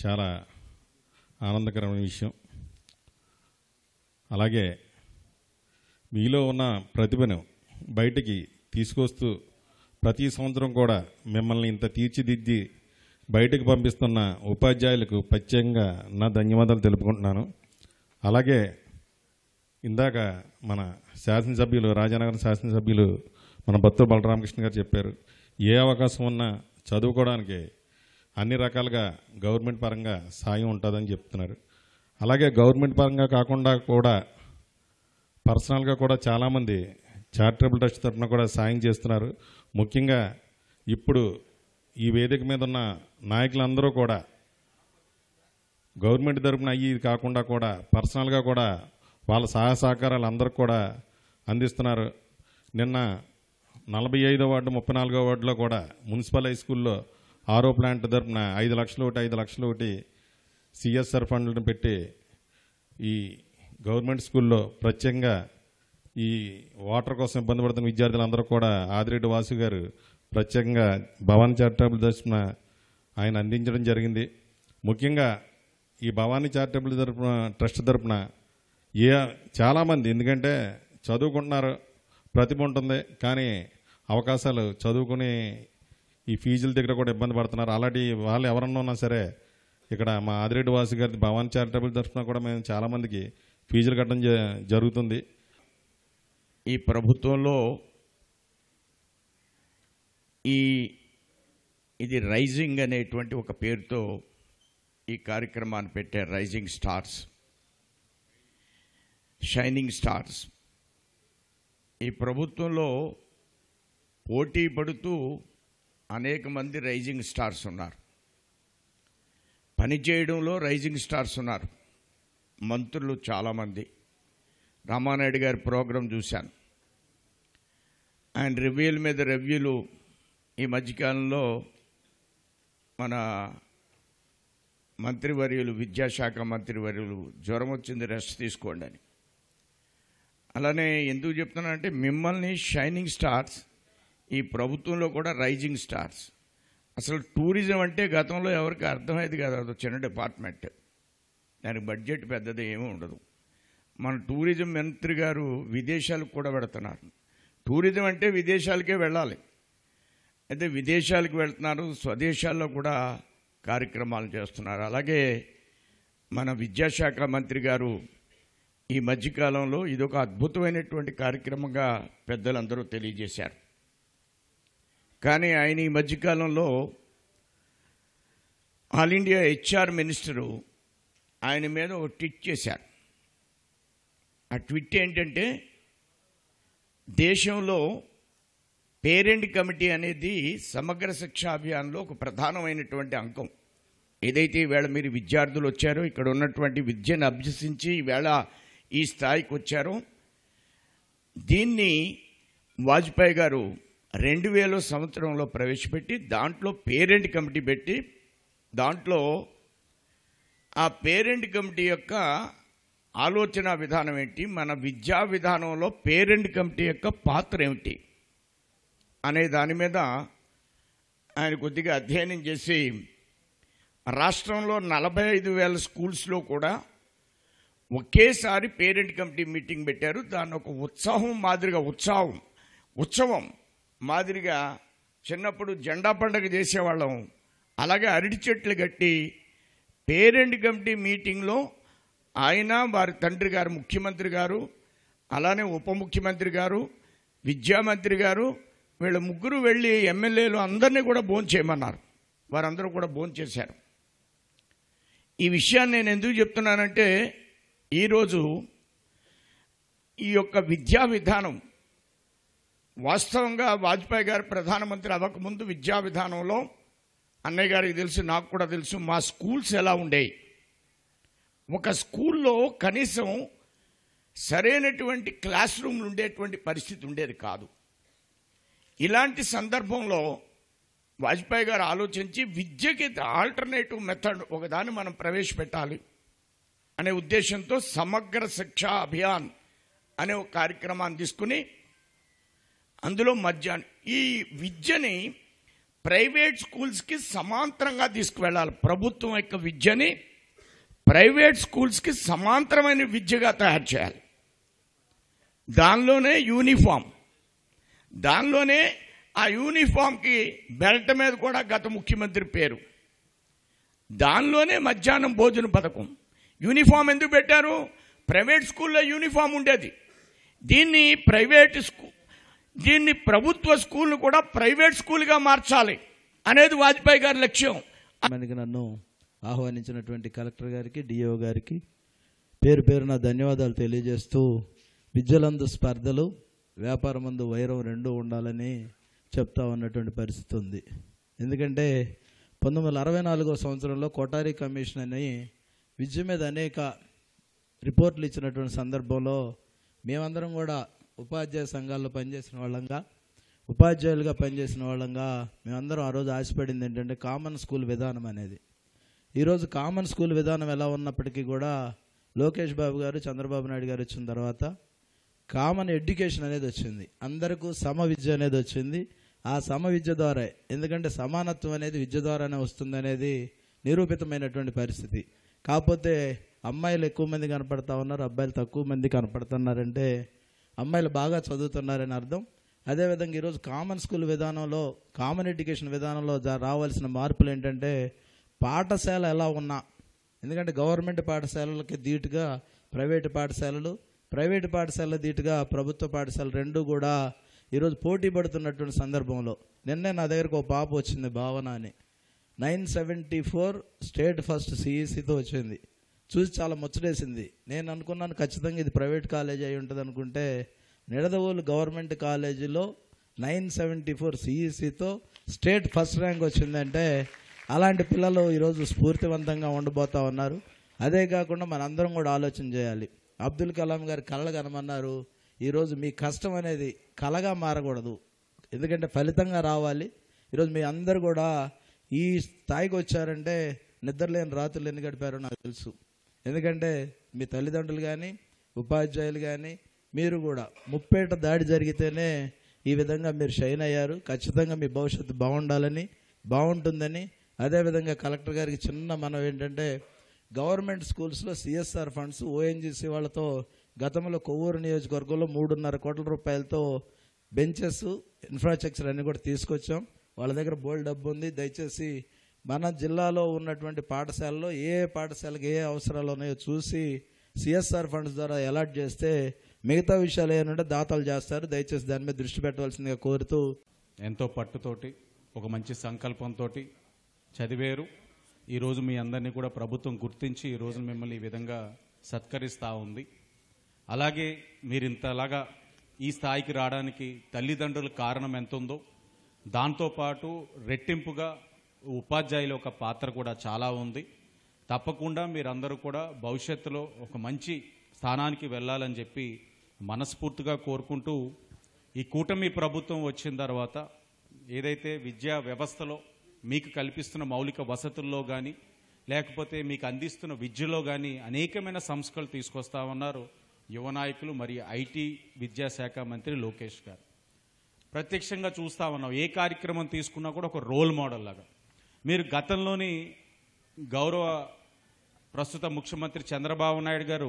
Speaker 16: చాలా ఆనందకరమైన విషయం. అలాగే మీలో ఉన్న ప్రతిభను బయటికి తీసుకొస్తూ ప్రతి సంవత్సరం కూడా మిమ్మల్ని ఇంత తీర్చిదిద్ది బయటకు పంపిస్తున్న ఉపాధ్యాయులకు ప్రత్యేకంగా నా ధన్యవాదాలు తెలుపుకుంటున్నాను. అలాగే ఇందాక మన శాసనసభ్యులు రాజానగరం శాసనసభ్యులు మన బత్తు బలరామకృష్ణ గారు చెప్పారు, ఏ అవకాశం ఉన్నా చదువుకోవడానికి అన్ని రకాలుగా గవర్నమెంట్ పరంగా సాయం ఉంటుందని చెప్తున్నారు. అలాగే గవర్నమెంట్ పరంగా కాకుండా కూడా పర్సనల్గా కూడా చాలామంది చారిటబుల్ ట్రస్ట్ తరఫున కూడా సాయం చేస్తున్నారు. ముఖ్యంగా ఇప్పుడు ఈ వేదిక మీద ఉన్న నాయకులందరూ కూడా గవర్నమెంట్ తరఫున అయ్యి కాకుండా కూడా పర్సనల్గా కూడా వాళ్ళ సహాయ సహకారాలు అందరూ కూడా అందిస్తున్నారు. నిన్న 45వ వార్డు 34వ వార్డులో కూడా మున్సిపల్ హై స్కూల్లో ఆరో ప్లాంట్ తరఫున 5 లక్షలు ఒకటి 5 లక్షలు ఒకటి సిఎస్ఆర్ ఫండ్లను పెట్టి ఈ గవర్నమెంట్ స్కూల్లో ప్రత్యేకంగా ఈ వాటర్ కోసం ఇబ్బంది పడుతున్న విద్యార్థులందరూ కూడా ఆదిరెడ్డి వాసు గారు ప్రత్యేకంగా భవానీ చారిటబుల్ తరఫున ఆయన అందించడం జరిగింది. ముఖ్యంగా ఈ భవానీ చారిటబుల్ ట్రస్ట్ తరఫున చాలామంది, ఎందుకంటే చదువుకుంటున్నారు, ప్రతిభ ఉంటుంది, కానీ అవకాశాలు చదువుకుని ఈ ఫీజుల దగ్గర కూడా ఇబ్బంది పడుతున్నారు. అలాంటి వాళ్ళు ఎవరన్నా ఉన్నా సరే ఇక్కడ మా ఆదిరెడ్డి వాసు గారి భవానీ చారిటబుల్ తరఫున కూడా మేము చాలామందికి ఫీజులు కట్టడం జరుగుతుంది.
Speaker 17: ఈ ప్రభుత్వంలో ఇది రైజింగ్ అనేటువంటి ఒక పేరుతో ఈ కార్యక్రమాన్ని పెట్టారు. Rising stars, shining stars. ఈ ప్రభుత్వంలో పోటీ పడుతూ అనేక మంది రైజింగ్ స్టార్స్ ఉన్నారు. పనిచేయడంలో రైజింగ్ స్టార్స్ ఉన్నారు. మంత్రులు చాలామంది. రామానాయుడు గారి ప్రోగ్రాం చూశాను. ఆయన రివ్యూల మీద రివ్యూలు. ఈ మధ్యకాలంలో మన మంత్రివర్యులు, విద్యాశాఖ మంత్రివర్యులు జ్వరం వచ్చింది, రెస్ట్ తీసుకోండి అని. అలానే ఎందుకు చెప్తున్నానంటే మిమ్మల్ని షైనింగ్ స్టార్స్, ఈ ప్రభుత్వంలో కూడా రైజింగ్ స్టార్స్. అసలు టూరిజం అంటే గతంలో ఎవరికి అర్థమయ్యేది కాదు, అది చిన్న డిపార్ట్మెంట్, దానికి బడ్జెట్ పెద్దది ఏమీ ఉండదు. మన టూరిజం మంత్రి గారు విదేశాలకు కూడా వెళుతున్నారు. టూరిజం అంటే విదేశాలకే వెళ్ళాలి, అయితే విదేశాలకు వెళ్తున్నారు, స్వదేశాల్లో కూడా కార్యక్రమాలు చేస్తున్నారు. అలాగే మన విద్యాశాఖ మంత్రి గారు ఈ మధ్యకాలంలో ఇదొక అద్భుతమైనటువంటి కార్యక్రమంగా పెద్దలందరూ తెలియజేశారు. కానీ ఆయన ఈ మధ్యకాలంలో ఆల్ ఇండియా హెచ్ఆర్ మినిస్టరు ఆయన మీద ఒక ట్వీట్ చేశారు. ఆ ట్వీట్ ఏంటంటే, దేశంలో పేరెంట్ కమిటీ అనేది సమగ్ర శిక్షా అభియాన్లో ఒక ప్రధానమైనటువంటి అంకం. ఏదైతే ఈవేళ మీరు విద్యార్థులు వచ్చారో, ఇక్కడ ఉన్నటువంటి విద్యను అభ్యసించి ఈవేళ ఈ స్థాయికి వచ్చారో, దీన్ని వాజ్పేయి గారు 2000 సంవత్సరంలో ప్రవేశపెట్టి దాంట్లో పేరెంట్ కమిటీ పెట్టి, దాంట్లో ఆ పేరెంట్ కమిటీ యొక్క ఆలోచన విధానం ఏంటి, మన విద్యా విధానంలో పేరెంట్ కమిటీ యొక్క పాత్ర ఏమిటి అనే దాని మీద ఆయన కొద్దిగా అధ్యయనం చేసి రాష్ట్రంలో 45,000 స్కూల్స్లో కూడా ఒకేసారి పేరెంట్ కమిటీ మీటింగ్ పెట్టారు. దాన్ని ఒక ఉత్సవం మాదిరిగా చిన్నప్పుడు జెండా పండుగ చేసేవాళ్ళం, అలాగే అరటి చెట్లు కట్టి పేరెంట్ కమిటీ మీటింగ్లో ఆయన, వారి తండ్రి గారు ముఖ్యమంత్రి గారు, అలానే ఉప ముఖ్యమంత్రి గారు, విద్యామంత్రి గారు, వీళ్ళ ముగ్గురు వెళ్ళి ఎమ్మెల్యేలు అందరినీ కూడా భోంచేయమన్నారు. వారందరూ కూడా భోంచేశారు. ఈ విషయాన్ని నేను ఎందుకు చెప్తున్నానంటే, ఈరోజు ఈ యొక్క విద్యా విధానం వాస్తవంగా వాజ్పేయి గారు ప్రధానమంత్రి అవ్వకముందు విద్యా విధానంలో అన్నయ్య గారికి తెలుసు, నాకు కూడా తెలుసు, మా స్కూల్స్ ఎలా ఉండేవి. ఒక స్కూల్లో కనీసం సరైనటువంటి క్లాస్ రూమ్లు ఉండేటువంటి పరిస్థితి ఉండేది కాదు. ఇలాంటి సందర్భంలో వాజ్పేయి గారు ఆలోచించి విద్యకి ఆల్టర్నేటివ్ మెథడ్ ఒకదాన్ని మనం ప్రవేశపెట్టాలి అనే ఉద్దేశంతో సమగ్ర శిక్షా అభియాన్ అనే ఒక కార్యక్రమాన్ని తీసుకుని అందులో ఈ విద్యని ప్రైవేట్ స్కూల్స్కి సమాంతరంగా తీసుకువెళ్ళాలి. ప్రభుత్వం యొక్క విద్యని ప్రైవేట్ స్కూల్స్కి సమాంతరమైన విద్యగా తయారు చేయాలి. దానిలోనే యూనిఫామ్, దానిలోనే ఆ యూనిఫామ్కి బెల్ట్ మీద కూడా గత ముఖ్యమంత్రి పేరు, దానిలోనే మధ్యాహ్నం భోజన పథకం. యూనిఫామ్ ఎందుకు పెట్టారు? ప్రైవేట్ స్కూల్లో యూనిఫామ్ ఉండేది. దీన్ని ప్రభుత్వ స్కూల్ను కూడా ప్రైవేట్ స్కూల్గా మార్చాలి అనేది వాజ్పేయి గారి లక్ష్యం.
Speaker 18: మనకి నన్ను ఆహ్వానించినటువంటి కలెక్టర్ గారికి, డిఓ గారికి పేరు పేరున ధన్యవాదాలు తెలియజేస్తూ, విద్యలందు స్పర్ధలు, వ్యాపారమందు వైరం రెండూ ఉండాలని చెప్తా ఉన్నటువంటి పరిస్థితి ఉంది. ఎందుకంటే 1964 సంవత్సరంలో కోటారి కమిషన్ అని విద్య మీద అనేక రిపోర్ట్లు ఇచ్చినటువంటి సందర్భంలో మేమందరం కూడా ఉపాధ్యాయ సంఘాల్లో పనిచేసిన వాళ్ళంగా, ఉపాధ్యాయులుగా పనిచేసిన వాళ్ళంగా మేమందరం ఆ రోజు ఆశపడింది ఏంటంటే కామన్ స్కూల్ విధానం అనేది. ఈరోజు కామన్ స్కూల్ విధానం ఎలా ఉన్నప్పటికీ కూడా లోకేష్ బాబు గారు, చంద్రబాబు నాయుడు గారు వచ్చిన తర్వాత కామన్ ఎడ్యుకేషన్ అనేది వచ్చింది. అందరికీ సమ విద్య అనేది వచ్చింది. ఆ సమ విద్య ద్వారా, ఎందుకంటే సమానత్వం అనేది విద్య ద్వారానే వస్తుంది అనేది నిరూపితమైనటువంటి పరిస్థితి. కాకపోతే అమ్మాయిలు ఎక్కువ మంది కనపడతా ఉన్నారు, అబ్బాయిలు తక్కువ మంది కనపడుతున్నారంటే అమ్మాయిలు బాగా చదువుతున్నారని అర్థం. అదేవిధంగా ఈరోజు కామన్ స్కూల్ విధానంలో, కామన్ ఎడ్యుకేషన్ విధానంలో రావాల్సిన మార్పులు ఏంటంటే పాఠశాల ఎలా ఉన్నా, ఎందుకంటే గవర్నమెంట్ పాఠశాలలకి ధీటుగా ప్రైవేటు పాఠశాలలు, ప్రైవేటు పాఠశాలల ధీటుగా ప్రభుత్వ పాఠశాలలు రెండూ కూడా ఈరోజు పోటీ పడుతున్నటువంటి సందర్భంలో నిన్నే నా దగ్గరకు ఒక పాప వచ్చింది, భావన అని. 974 స్టేట్ ఫస్ట్ సిఈసితో వచ్చింది. చూసి చాలా ముచ్చటేసింది. నేను అనుకున్నాను ఖచ్చితంగా ఇది ప్రైవేట్ కాలేజీ అయి ఉంటుంది అనుకుంటే, నిడదవోలు గవర్నమెంట్ కాలేజీలో 974 సిఈసితో స్టేట్ ఫస్ట్ ర్యాంక్ వచ్చిందంటే అలాంటి పిల్లలు ఈరోజు స్ఫూర్తివంతంగా ఉండబోతా ఉన్నారు. అదే కాకుండా మనందరం కూడా ఆలోచన చేయాలి. అబ్దుల్ కలాం గారు కళలు కనమన్నారు. ఈరోజు మీ కష్టం అనేది కళగా మారకూడదు, ఎందుకంటే ఫలితంగా రావాలి. ఈరోజు మీ అందరు కూడా ఈ స్థాయికి వచ్చారంటే నిద్రలేని రాత్రులు ఎన్ని గడిపారో నాకు తెలుసు. ఎందుకంటే మీ తల్లిదండ్రులు కానీ, ఉపాధ్యాయులు కానీ, మీరు కూడా ముప్పేట దాడి జరిగితేనే ఈ విధంగా మీరు షైన్ అయ్యారు. ఖచ్చితంగా మీ భవిష్యత్తు బాగుంటుందని. అదేవిధంగా కలెక్టర్ గారికి చిన్న మనం ఏంటంటే, గవర్నమెంట్ స్కూల్స్లో సిఎస్ఆర్ ఫండ్స్ ఓఎన్జీసీ వాళ్ళతో గతంలో కొవ్వూరు నియోజకవర్గంలో 3.5 కోట్ల రూపాయలతో బెంచెస్, ఇన్ఫ్రాస్ట్రక్చర్ అన్నీ కూడా తీసుకొచ్చాం. వాళ్ళ దగ్గర బోల్డ్ డబ్బు ఉంది. దయచేసి మన జిల్లాలో ఉన్నటువంటి పాఠశాలలో ఏ పాఠశాలకు ఏ అవసరాలు ఉన్నాయో చూసి సిఎస్ఆర్ ఫండ్స్ ద్వారా అలాట్ చేస్తే మిగతా విషయాలు ఏమంటే దాతలు చేస్తారు. దయచేసి దాని మీద దృష్టి పెట్టవలసిందిగా కోరుతూ,
Speaker 15: ఎంతో పట్టుతోటి, ఒక మంచి సంకల్పంతో చదివేరు. ఈరోజు మీ అందరినీ కూడా ప్రభుత్వం గుర్తించి ఈరోజు మిమ్మల్ని ఈ విధంగా సత్కరిస్తూ ఉంది. అలాగే మీరు ఇంతలాగా ఈ స్థాయికి రావడానికి తల్లిదండ్రుల కారణం ఎంత ఉందో, దాంతోపాటు రెట్టింపుగా ఉపాధ్యాయుల ఒక పాత్ర కూడా చాలా ఉంది. తప్పకుండా మీరందరూ కూడా భవిష్యత్తులో ఒక మంచి స్థానానికి వెళ్ళాలని చెప్పి మనస్ఫూర్తిగా కోరుకుంటూ, ఈ కూటమి ప్రభుత్వం వచ్చిన తర్వాత ఏదైతే విద్యా వ్యవస్థలో మీకు కల్పిస్తున్న మౌలిక వసతుల్లో కానీ, లేకపోతే మీకు అందిస్తున్న విద్యలో కానీ అనేకమైన సంస్కరణలు తీసుకొస్తా ఉన్నారు యువ నాయకులు మరియు ఐటీ విద్యాశాఖ మంత్రి లోకేష్ గారు. ప్రత్యక్షంగా చూస్తూ ఉన్నాం. ఏ కార్యక్రమం తీసుకున్నా కూడా ఒక రోల్ మోడల్ లాగా. మీరు గతంలోని గౌరవ ప్రస్తుత ముఖ్యమంత్రి చంద్రబాబు నాయుడు గారు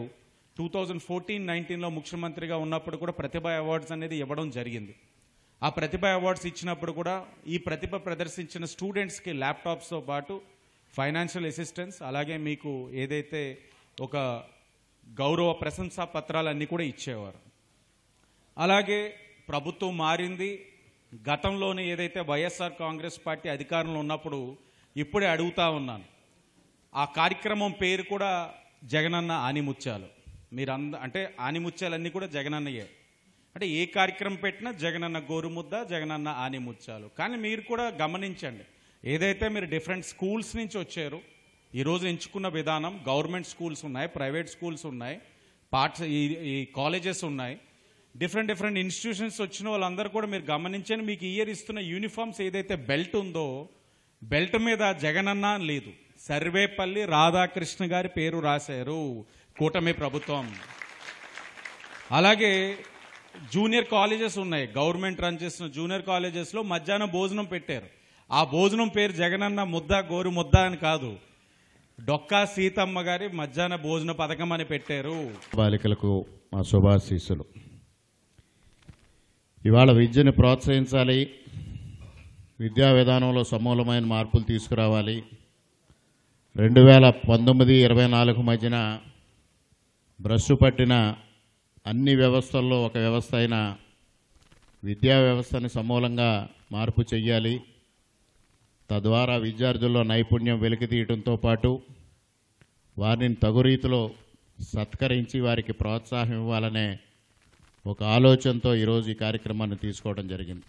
Speaker 15: 2014-19లో ముఖ్యమంత్రిగా ఉన్నప్పుడు కూడా ప్రతిభ అవార్డ్స్ అనేది ఇవ్వడం జరిగింది. ఆ ప్రతిభ అవార్డ్స్ ఇచ్చినప్పుడు కూడా ఈ ప్రతిభ ప్రదర్శించిన స్టూడెంట్స్కి ల్యాప్టాప్స్తో పాటు ఫైనాన్షియల్ అసిస్టెన్స్, అలాగే మీకు ఏదైతే ఒక గౌరవ ప్రశంసా పత్రాలన్నీ కూడా ఇచ్చేవారు. అలాగే ప్రభుత్వం మారింది. గతంలోనే ఏదైతే వైఎస్ఆర్ కాంగ్రెస్ పార్టీ అధికారంలో ఉన్నప్పుడు ఇప్పుడే అడుగుతా ఉన్నాను, ఆ కార్యక్రమం పేరు కూడా జగనన్న ఆనిముత్యాలు. అంటే ఆనిముత్యాలన్నీ కూడా జగనన్నయే. అంటే ఏ కార్యక్రమం పెట్టినా జగనన్న గోరుముద్ద, జగనన్న ఆనిముత్యాలు. కానీ మీరు కూడా గమనించండి, ఏదైతే మీరు డిఫరెంట్ స్కూల్స్ నుంచి వచ్చారు, ఈరోజు ఎంచుకున్న విధానం, గవర్నమెంట్ స్కూల్స్ ఉన్నాయి, ప్రైవేట్ స్కూల్స్ ఉన్నాయి, ఈ కాలేజెస్ ఉన్నాయి, డిఫరెంట్ ఇన్స్టిట్యూషన్స్ వచ్చిన వాళ్ళందరూ కూడా మీరు గమనించండి. మీకు ఇయర్ ఇస్తున్న యూనిఫామ్స్ ఏదైతే బెల్ట్ ఉందో, బెల్ట్ మీద జగనన్న లేదు, సర్వేపల్లి రాధాకృష్ణ గారి పేరు రాశారు కూటమి ప్రభుత్వం. అలాగే జూనియర్ కాలేజెస్ ఉన్నాయి, గవర్నమెంట్ రన్ చేస్తున్న జూనియర్ కాలేజెస్లో మధ్యాహ్నం భోజనం పెట్టారు. ఆ భోజనం పేరు జగనన్న ముద్ద గోరు ముద్ద అని కాదు, డొక్కా సీతమ్మ గారి మధ్యాహ్న భోజన పథకం అని పెట్టారు.
Speaker 16: బాలికలకు మా శుభాశీస్సులు. ఇవాళ విద్యను ప్రోత్సహించాలి, విద్యా విధానంలో సమూలమైన మార్పులు తీసుకురావాలి. 2019-24 మధ్యన భ్రష్టు పట్టిన అన్ని వ్యవస్థల్లో ఒక వ్యవస్థ అయిన విద్యా వ్యవస్థని సమూలంగా మార్పు చెయ్యాలి. తద్వారా విద్యార్థుల్లో నైపుణ్యం వెలికితీయడంతో పాటు వారిని తగు రీతిలో సత్కరించి వారికి ప్రోత్సాహం ఇవ్వాలనే ఒక ఆలోచనతో ఈరోజు ఈ కార్యక్రమాన్ని తీసుకోవడం జరిగింది.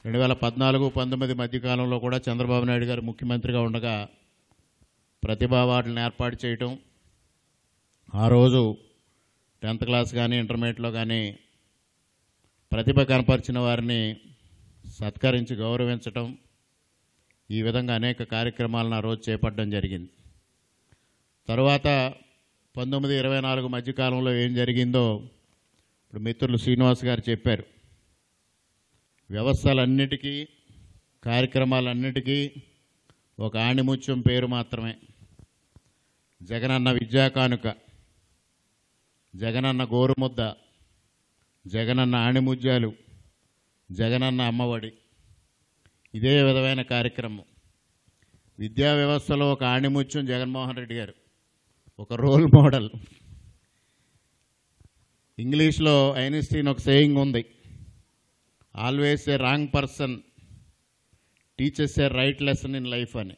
Speaker 16: 2014-19 మధ్యకాలంలో కూడా చంద్రబాబు నాయుడు గారు ముఖ్యమంత్రిగా ఉండగా ప్రతిభా అవార్డులను ఏర్పాటు చేయటం, ఆ రోజు 10th క్లాస్ కానీ ఇంటర్మీడియట్లో కానీ ప్రతిభ కనపరిచిన వారిని సత్కరించి గౌరవించటం, ఈ విధంగా అనేక కార్యక్రమాలను ఆ రోజు చేపట్టడం జరిగింది. తర్వాత 19-24 మధ్యకాలంలో ఏం జరిగిందో ఇప్పుడు మిత్రులు శ్రీనివాస్ గారు చెప్పారు. వ్యవస్థలన్నిటికీ కార్యక్రమాలన్నిటికీ ఒక ఆణిముత్యం పేరు మాత్రమే. జగనన్న విద్యా కానుక, జగనన్న గోరుముద్ద, జగనన్న ఆణిముత్యాలు, జగనన్న అమ్మఒడి, ఇదే విధమైన కార్యక్రమం. విద్యా వ్యవస్థలో ఒక ఆణిముత్యం జగన్మోహన్ రెడ్డి గారు, ఒక రోల్ మోడల్. ఇంగ్లీష్లో ఐన్స్టీన్ ఒక సేయింగ్ ఉంది, always a wrong person teachers A right lesson in life అని.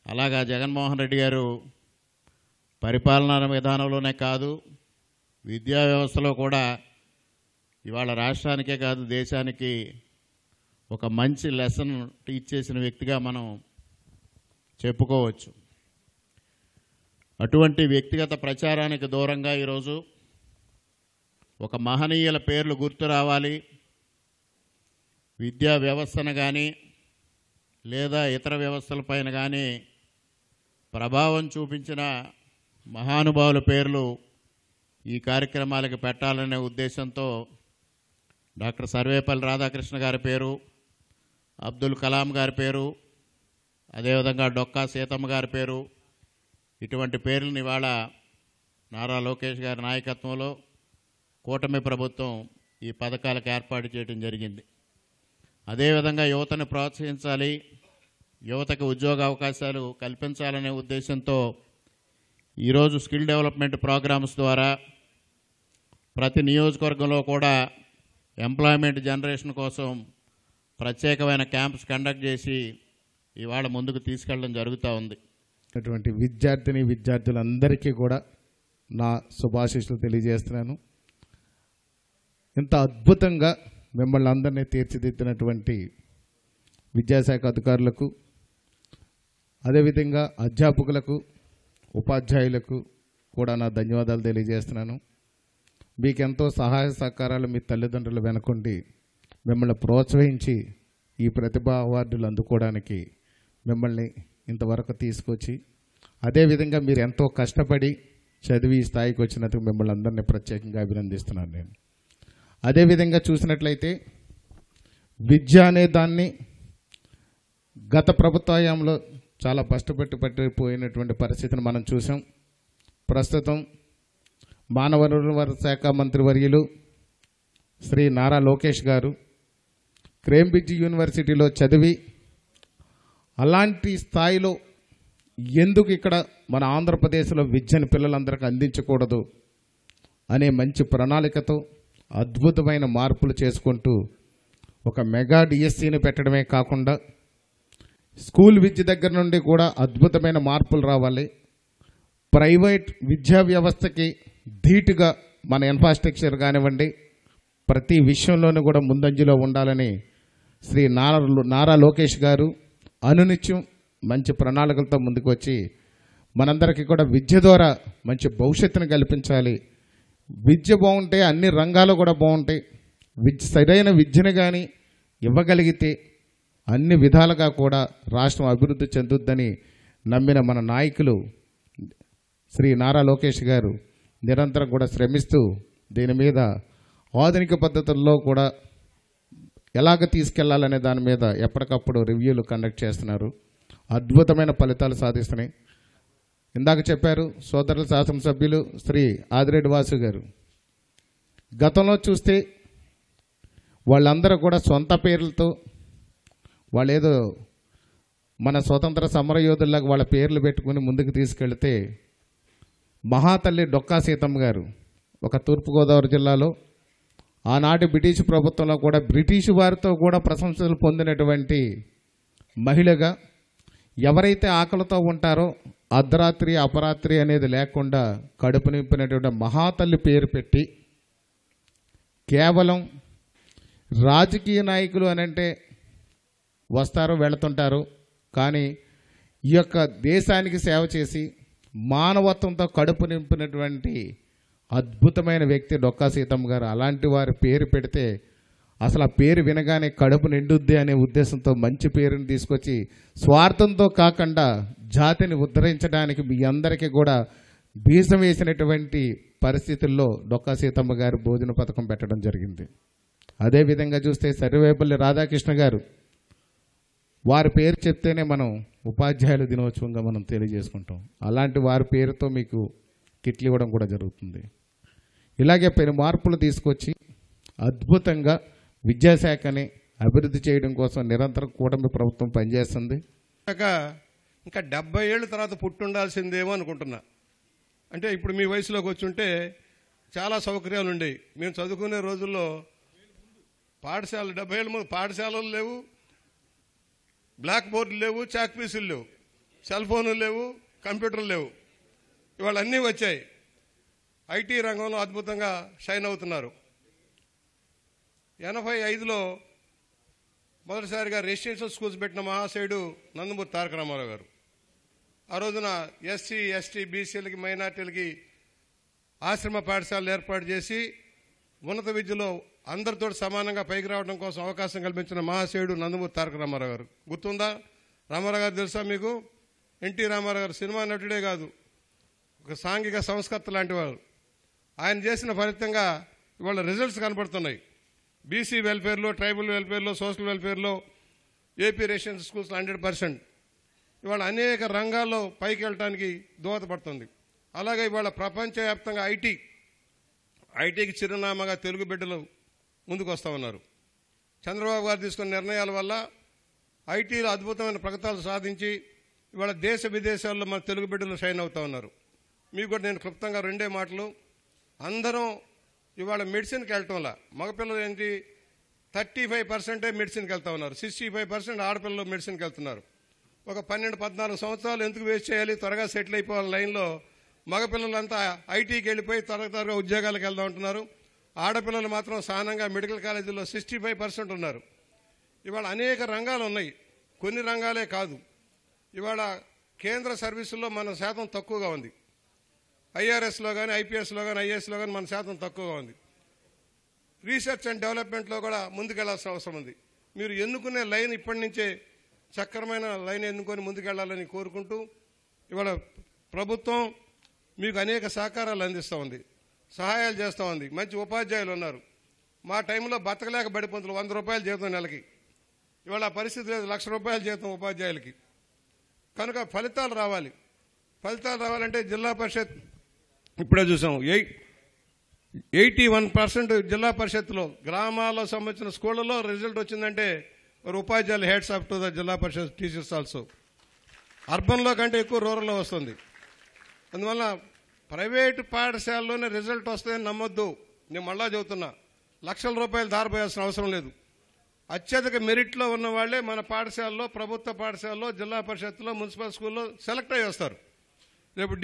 Speaker 16: అలాగా జగన్మోహన్ రెడ్డి గారు పరిపాలనా విధానంలోనే కాదు, విద్యా వ్యవస్థలో కూడా ఇవాళ రాష్ట్రానికే కాదు దేశానికి ఒక మంచి లెసన్ టీచ్ చేసిన వ్యక్తిగా మనం చెప్పుకోవచ్చు. అటువంటి వ్యక్తిగత ప్రచారానికి దూరంగా ఈరోజు ఒక మహనీయుల పేర్లు గుర్తు రావాలి, విద్యా వ్యవస్థను కానీ లేదా ఇతర వ్యవస్థలపైన కానీ ప్రభావం చూపించిన మహానుభావుల పేర్లు ఈ కార్యక్రమాలకు పెట్టాలనే ఉద్దేశంతో డాక్టర్ సర్వేపల్లి రాధాకృష్ణ గారి పేరు, అబ్దుల్ కలాం గారి పేరు, అదేవిధంగా డొక్కా సీతమ్మ గారి పేరు, ఇటువంటి పేర్లను ఇవాళ నారా లోకేష్ గారి నాయకత్వంలో కూటమి ప్రభుత్వం ఈ పథకాలకు ఏర్పాటు చేయడం జరిగింది. అదేవిధంగా యువతను ప్రోత్సహించాలి, యువతకు ఉద్యోగ అవకాశాలు కల్పించాలనే ఉద్దేశంతో ఈరోజు స్కిల్ డెవలప్మెంట్ ప్రోగ్రామ్స్ ద్వారా ప్రతి నియోజకవర్గంలో కూడా ఎంప్లాయ్మెంట్ జనరేషన్ కోసం ప్రత్యేకమైన క్యాంప్స్ కండక్ట్ చేసి ఇవాళ ముందుకు తీసుకెళ్ళడం జరుగుతూ ఉంది.
Speaker 19: అటువంటి విద్యార్థులందరికీ కూడా నా శుభాశీస్సులు తెలియజేస్తున్నాను. ఇంత అద్భుతంగా మిమ్మల్ని అందరినీ తీర్చిదిద్దినటువంటి విద్యాశాఖ అధికారులకు, అదేవిధంగా అధ్యాపకులకు, ఉపాధ్యాయులకు కూడా నా ధన్యవాదాలు తెలియజేస్తున్నాను. మీకెంతో సహాయ సహకారాలు మీ తల్లిదండ్రులు వెనుకుండి మిమ్మల్ని ప్రోత్సహించి ఈ ప్రతిభా అవార్డులు అందుకోవడానికి మిమ్మల్ని ఇంతవరకు తీసుకొచ్చి, అదేవిధంగా మీరు ఎంతో కష్టపడి చదివి ఈ స్థాయికి వచ్చినందుకు మిమ్మల్ని అందరినీ ప్రత్యేకంగా అభినందిస్తున్నాను నేను. అదేవిధంగా చూసినట్లయితే విద్య అనే దాన్ని గత ప్రభుత్వంలో చాలా పట్టిపోయినటువంటి పరిస్థితిని మనం చూసాం. ప్రస్తుతం మానవ వనరుల శాఖ మంత్రివర్యులు శ్రీ నారా లోకేష్ గారు కేంబ్రిడ్జ్ యూనివర్సిటీలో చదివి అలాంటి స్థాయిలో ఎందుకు ఇక్కడ మన ఆంధ్రప్రదేశ్లో విద్యను పిల్లలందరికీ అందించకూడదు అనే మంచి ప్రణాళికతో అద్భుతమైన మార్పులు చేసుకుంటూ ఒక మెగా డిఎస్సిని పెట్టడమే కాకుండా స్కూల్ విద్య దగ్గర నుండి కూడా అద్భుతమైన మార్పులు రావాలి. ప్రైవేట్ విద్యా వ్యవస్థకి ధీటుగా మన ఇన్ఫ్రాస్ట్రక్చర్ కానివ్వండి ప్రతి విషయంలోనూ కూడా ముందంజలో ఉండాలని శ్రీ నారా లోకేష్ గారు అనునిత్యం మంచి ప్రణాళికలతో ముందుకు వచ్చి మనందరికీ కూడా విద్య ద్వారా మంచి భవిష్యత్తును కల్పించాలి. విద్య బాగుంటే అన్ని రంగాలు కూడా బాగుంటాయి. సరైన విద్యను కానీ ఇవ్వగలిగితే అన్ని విధాలుగా కూడా రాష్ట్రం అభివృద్ధి చెందుద్దని నమ్మిన మన నాయకులు శ్రీ నారా లోకేష్ గారు నిరంతరం కూడా శ్రమిస్తూ దీని మీద ఆధునిక పద్ధతుల్లో కూడా ఎలాగ తీసుకెళ్లాలనే దాని మీద ఎప్పటికప్పుడు రివ్యూలు కండక్ట్ చేస్తున్నారు. అద్భుతమైన ఫలితాలు సాధిస్తున్నాయి. ఇందాక చెప్పారు సోదరుల శాసనసభ్యులు శ్రీ ఆదిరెడ్డి వాసు గారు, గతంలో చూస్తే వాళ్ళందరూ కూడా సొంత పేర్లతో వాళ్ళేదో మన స్వతంత్ర సమరయోధుల్లాగా వాళ్ళ పేర్లు పెట్టుకుని ముందుకు తీసుకెళ్తే, మహాతల్లి డొక్కా సీతమ్మ గారు ఒక తూర్పుగోదావరి జిల్లాలో ఆనాటి బ్రిటిష్ ప్రభుత్వంలో కూడా బ్రిటిష్ వారితో కూడా ప్రశంసలు పొందినటువంటి మహిళగా, ఎవరైతే ఆకలితో ఉంటారో అర్ధరాత్రి అపరాత్రి అనేది లేకుండా కడుపు నింపినటువంటి మహాతల్లి పేరు పెట్టి, కేవలం రాజకీయ నాయకులు అనంటే వస్తారు వెళుతుంటారు, కానీ ఈ యొక్క దేశానికి సేవ చేసి మానవత్వంతో కడుపు నింపినటువంటి అద్భుతమైన వ్యక్తి డొక్కా సీతమ్మ గారు. అలాంటి వారి పేరు పెడితే అసలు ఆ పేరు వినగానే కడుపు నిండుద్ది అనే ఉద్దేశంతో మంచి పేరుని తీసుకొచ్చి స్వార్థంతో కాకుండా జాతిని ఉద్ధరించడానికి మీ అందరికీ కూడా బీజం వేసినటువంటి పరిస్థితుల్లో డొక్కా సీతమ్మ గారు భోజన పథకం పెట్టడం జరిగింది. అదేవిధంగా చూస్తే సర్వేపల్లి రాధాకృష్ణ గారు, వారి పేరు చెప్తేనే మనం ఉపాధ్యాయుల దినోత్సవంగా మనం తెలియజేసుకుంటాం. అలాంటి వారి పేరుతో మీకు కిట్లు ఇవ్వడం కూడా జరుగుతుంది. ఇలాగే పెను మార్పులు తీసుకొచ్చి అద్భుతంగా విద్యాశాఖని అభివృద్ధి చేయడం కోసం నిరంతరం కూటమి ప్రభుత్వం పనిచేస్తుంది.
Speaker 2: ఇంకా 70 ఏళ్ళ తర్వాత పుట్టుండాల్సిందేమో అనుకుంటున్నా. అంటే ఇప్పుడు మీ వయసులోకి వచ్చుంటే చాలా సౌకర్యాలు ఉండేవి. మేము చదువుకునే రోజుల్లో పాఠశాలలు 70 ఏళ్ళ ముందు పాఠశాలలు లేవు, బ్లాక్ బోర్డులు లేవు, చాక్ పీసులు లేవు, సెల్ ఫోన్లు లేవు, కంప్యూటర్లు లేవు. ఇవాళ అన్నీ వచ్చాయి. ఐటీ రంగంలో అద్భుతంగా షైన్ అవుతున్నారు. 85లో మొదటిసారిగా రెసిడెన్షియల్ స్కూల్స్ పెట్టిన మహాశయుడు నందమూరి తారక రామారావు గారు. ఆ రోజున ఎస్సీ ఎస్టీ బీసీలకి మైనార్టీలకి ఆశ్రమ పాఠశాలలు ఏర్పాటు చేసి ఉన్నత విద్యలో అందరితో సమానంగా పైకి రావడం కోసం అవకాశం కల్పించిన మహాశయుడు నందమూరి తారక రామారావు గారు. గుర్తుందా? రామారావు గారు తెలుసా మీకు? ఎన్టీ రామారావు గారు సినిమా నటుడే కాదు, ఒక సాంఘిక సంస్కర్త లాంటి వారు. ఆయన చేసిన ఫలితంగా ఇవాళ రిజల్ట్స్ కనపడుతున్నాయి. బీసీ వెల్ఫేర్లో, ట్రైబల్ వెల్ఫేర్లో, సోషల్ వెల్ఫేర్లో ఏపీ రెసిడెన్షియల్ స్కూల్స్ 100%. ఇవాళ అనేక రంగాల్లో పైకి వెళ్ళడానికి దోహదపడుతుంది. అలాగే ఇవాళ ప్రపంచవ్యాప్తంగా ఐటీకి చిరునామాగా తెలుగు బిడ్డలు ముందుకు వస్తూ ఉన్నారు. చంద్రబాబు గారు తీసుకున్న నిర్ణయాల వల్ల ఐటీలో అద్భుతమైన ప్రగతులు సాధించి ఇవాళ దేశ విదేశాల్లో మన తెలుగు బిడ్డలు షైన్ అవుతూ ఉన్నారు. మీకు కూడా నేను క్లుప్తంగా 2 మాటలు. అందరం ఇవాళ మెడిసిన్కి వెళ్ళటంలా మగపిల్లలు ఏంటి 35% మెడిసిన్కి వెళ్తా ఉన్నారు, 65% ఆడపిల్లలు మెడిసిన్కి వెళ్తున్నారు. ఒక 12-14 సంవత్సరాలు ఎందుకు వేస్ట్ చేయాలి, త్వరగా సెటిల్ అయిపోవాలి లైన్లో. మగపిల్లలంతా ఐటీకి వెళ్ళిపోయి త్వరగా ఉద్యోగాలకు వెళ్దాం ఉంటున్నారు. ఆడపిల్లలు మాత్రం సాధారణంగా మెడికల్ కాలేజీల్లో 65% ఉన్నారు. ఇవాళ అనేక రంగాలు ఉన్నాయి, కొన్ని రంగాలే కాదు. ఇవాళ కేంద్ర సర్వీసుల్లో మన శాతం తక్కువగా ఉంది. ఐఆర్ఎస్లో కానీ, ఐపీఎస్లో కానీ, ఐఏఎస్లో కానీ మన శాతం తక్కువగా ఉంది. రీసెర్చ్ అండ్ డెవలప్మెంట్లో కూడా ముందుకెళ్లాల్సిన అవసరం ఉంది. మీరు ఎన్నుకునే లైన్ ఇప్పటి నుంచే చక్కరమైన లైన్ ఎన్నుకొని ముందుకెళ్లాలని కోరుకుంటూ, ఇవాళ ప్రభుత్వం మీకు అనేక సహకారాలు అందిస్తూ ఉంది, సహాయాలు చేస్తూ ఉంది. మంచి ఉపాధ్యాయులు ఉన్నారు. మా టైంలో బతకలేక బడిపంతులు 100 రూపాయలు జీతం నెలకి. ఇవాళ ఆ పరిస్థితి లేదు, 1,00,000 రూపాయలు జీతం ఉపాధ్యాయులకి. కనుక ఫలితాలు రావాలి. ఫలితాలు రావాలంటే జిల్లా పరిషత్ ఇప్పుడే చూసాం 81% జిల్లా పరిషత్లో గ్రామాల్లో సంబంధించిన స్కూళ్లలో రిజల్ట్ వచ్చిందంటే మరి ఉపాధ్యాయులు హెడ్స్ ఆఫ్ టు ద జిల్లా పరిషత్ టీచర్స్ ఆల్సో. అర్బన్లో కంటే ఎక్కువ రూరల్లో వస్తుంది. అందువల్ల ప్రైవేటు పాఠశాలలోనే రిజల్ట్ వస్తుందని నమ్మొద్దు. నేను మళ్ళా చెబుతున్నా, 1,00,000 రూపాయలు దారిపోయాల్సిన అవసరం లేదు. అత్యధిక మెరిట్లో ఉన్న వాళ్లే మన పాఠశాలలో, ప్రభుత్వ పాఠశాలలో, జిల్లా పరిషత్లో, మున్సిపల్ స్కూల్లో సెలెక్ట్ అయ్యి వస్తారు. రేపు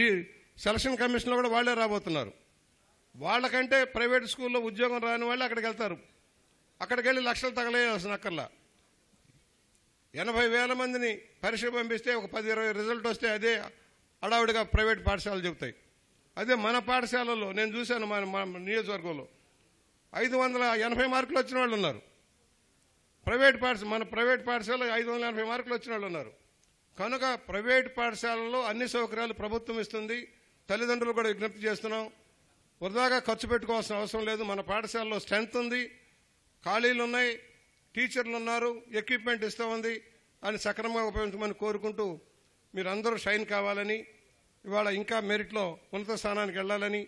Speaker 2: సెలక్షన్ కమిషన్లో కూడా వాళ్లే రాబోతున్నారు. వాళ్ళకంటే ప్రైవేట్ స్కూల్లో ఉద్యోగం రాని వాళ్ళు అక్కడికి వెళ్తారు. అక్కడికి వెళ్ళి లక్షలు తగలేయాల్సిన అక్కర్లా. 80,000 మందిని పరీక్ష పంపిస్తే ఒక 10-20 రిజల్ట్ వస్తే అదే అడావుడిగా ప్రైవేట్ పాఠశాలలు చెబుతాయి. అదే మన పాఠశాలలో నేను చూశాను, మన నియోజకవర్గంలో 580 మార్కులు వచ్చిన వాళ్ళు ఉన్నారు. మన ప్రైవేట్ పాఠశాలలో 580 మార్కులు వచ్చిన వాళ్ళు ఉన్నారు. కనుక ప్రైవేట్ పాఠశాలలో అన్ని సౌకర్యాలు ప్రభుత్వం ఇస్తుంది. తల్లిదండ్రులు కూడా విజ్ఞప్తి చేస్తున్నాం, వృధాగా ఖర్చు పెట్టుకోవాల్సిన అవసరం లేదు. మన పాఠశాలలో స్ట్రెంత్ ఉంది, ఖాళీలు ఉన్నాయి, టీచర్లు ఉన్నారు, ఎక్విప్మెంట్ ఇస్తూ ఉంది, అని సక్రమంగా ఉపయోగించమని కోరుకుంటూ మీరందరూ షైన్ కావాలని, ఇవాళ ఇంకా మెరిట్లో ఉన్నత స్థానానికి వెళ్ళాలని,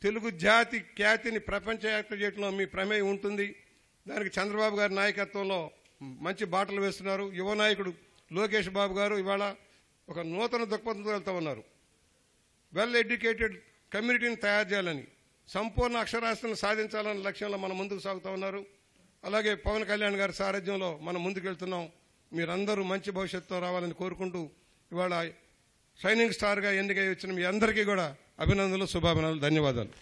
Speaker 2: తెలుగు జాతి ఖ్యాతిని ప్రపంచవ్యాప్తం చేయడంలో మీ ప్రమేయం ఉంటుంది. దానికి చంద్రబాబు గారి నాయకత్వంలో మంచి బాటలు వేస్తున్నారు. యువ నాయకుడు లోకేష్ బాబు గారు ఇవాళ ఒక నూతన దృక్పథంతో వెళ్తూ ఉన్నారు. వెల్ ఎడ్యుకేటెడ్ కమ్యూనిటీని తయారు చేయాలని, సంపూర్ణ అక్షరాస్యతను సాధించాలన్న లక్ష్యంలో మనం ముందుకు సాగుతూ ఉన్నారు. అలాగే పవన్ కళ్యాణ్ గారి సారథ్యంలో మనం ముందుకు వెళ్తున్నాం. మీరందరూ మంచి భవిష్యత్తుతో రావాలని కోరుకుంటూ ఇవాళ షైనింగ్ స్టార్గా ఎన్నికై వచ్చిన మీ అందరికీ కూడా అభినందనలు, శుభాభినందనలు, ధన్యవాదాలు.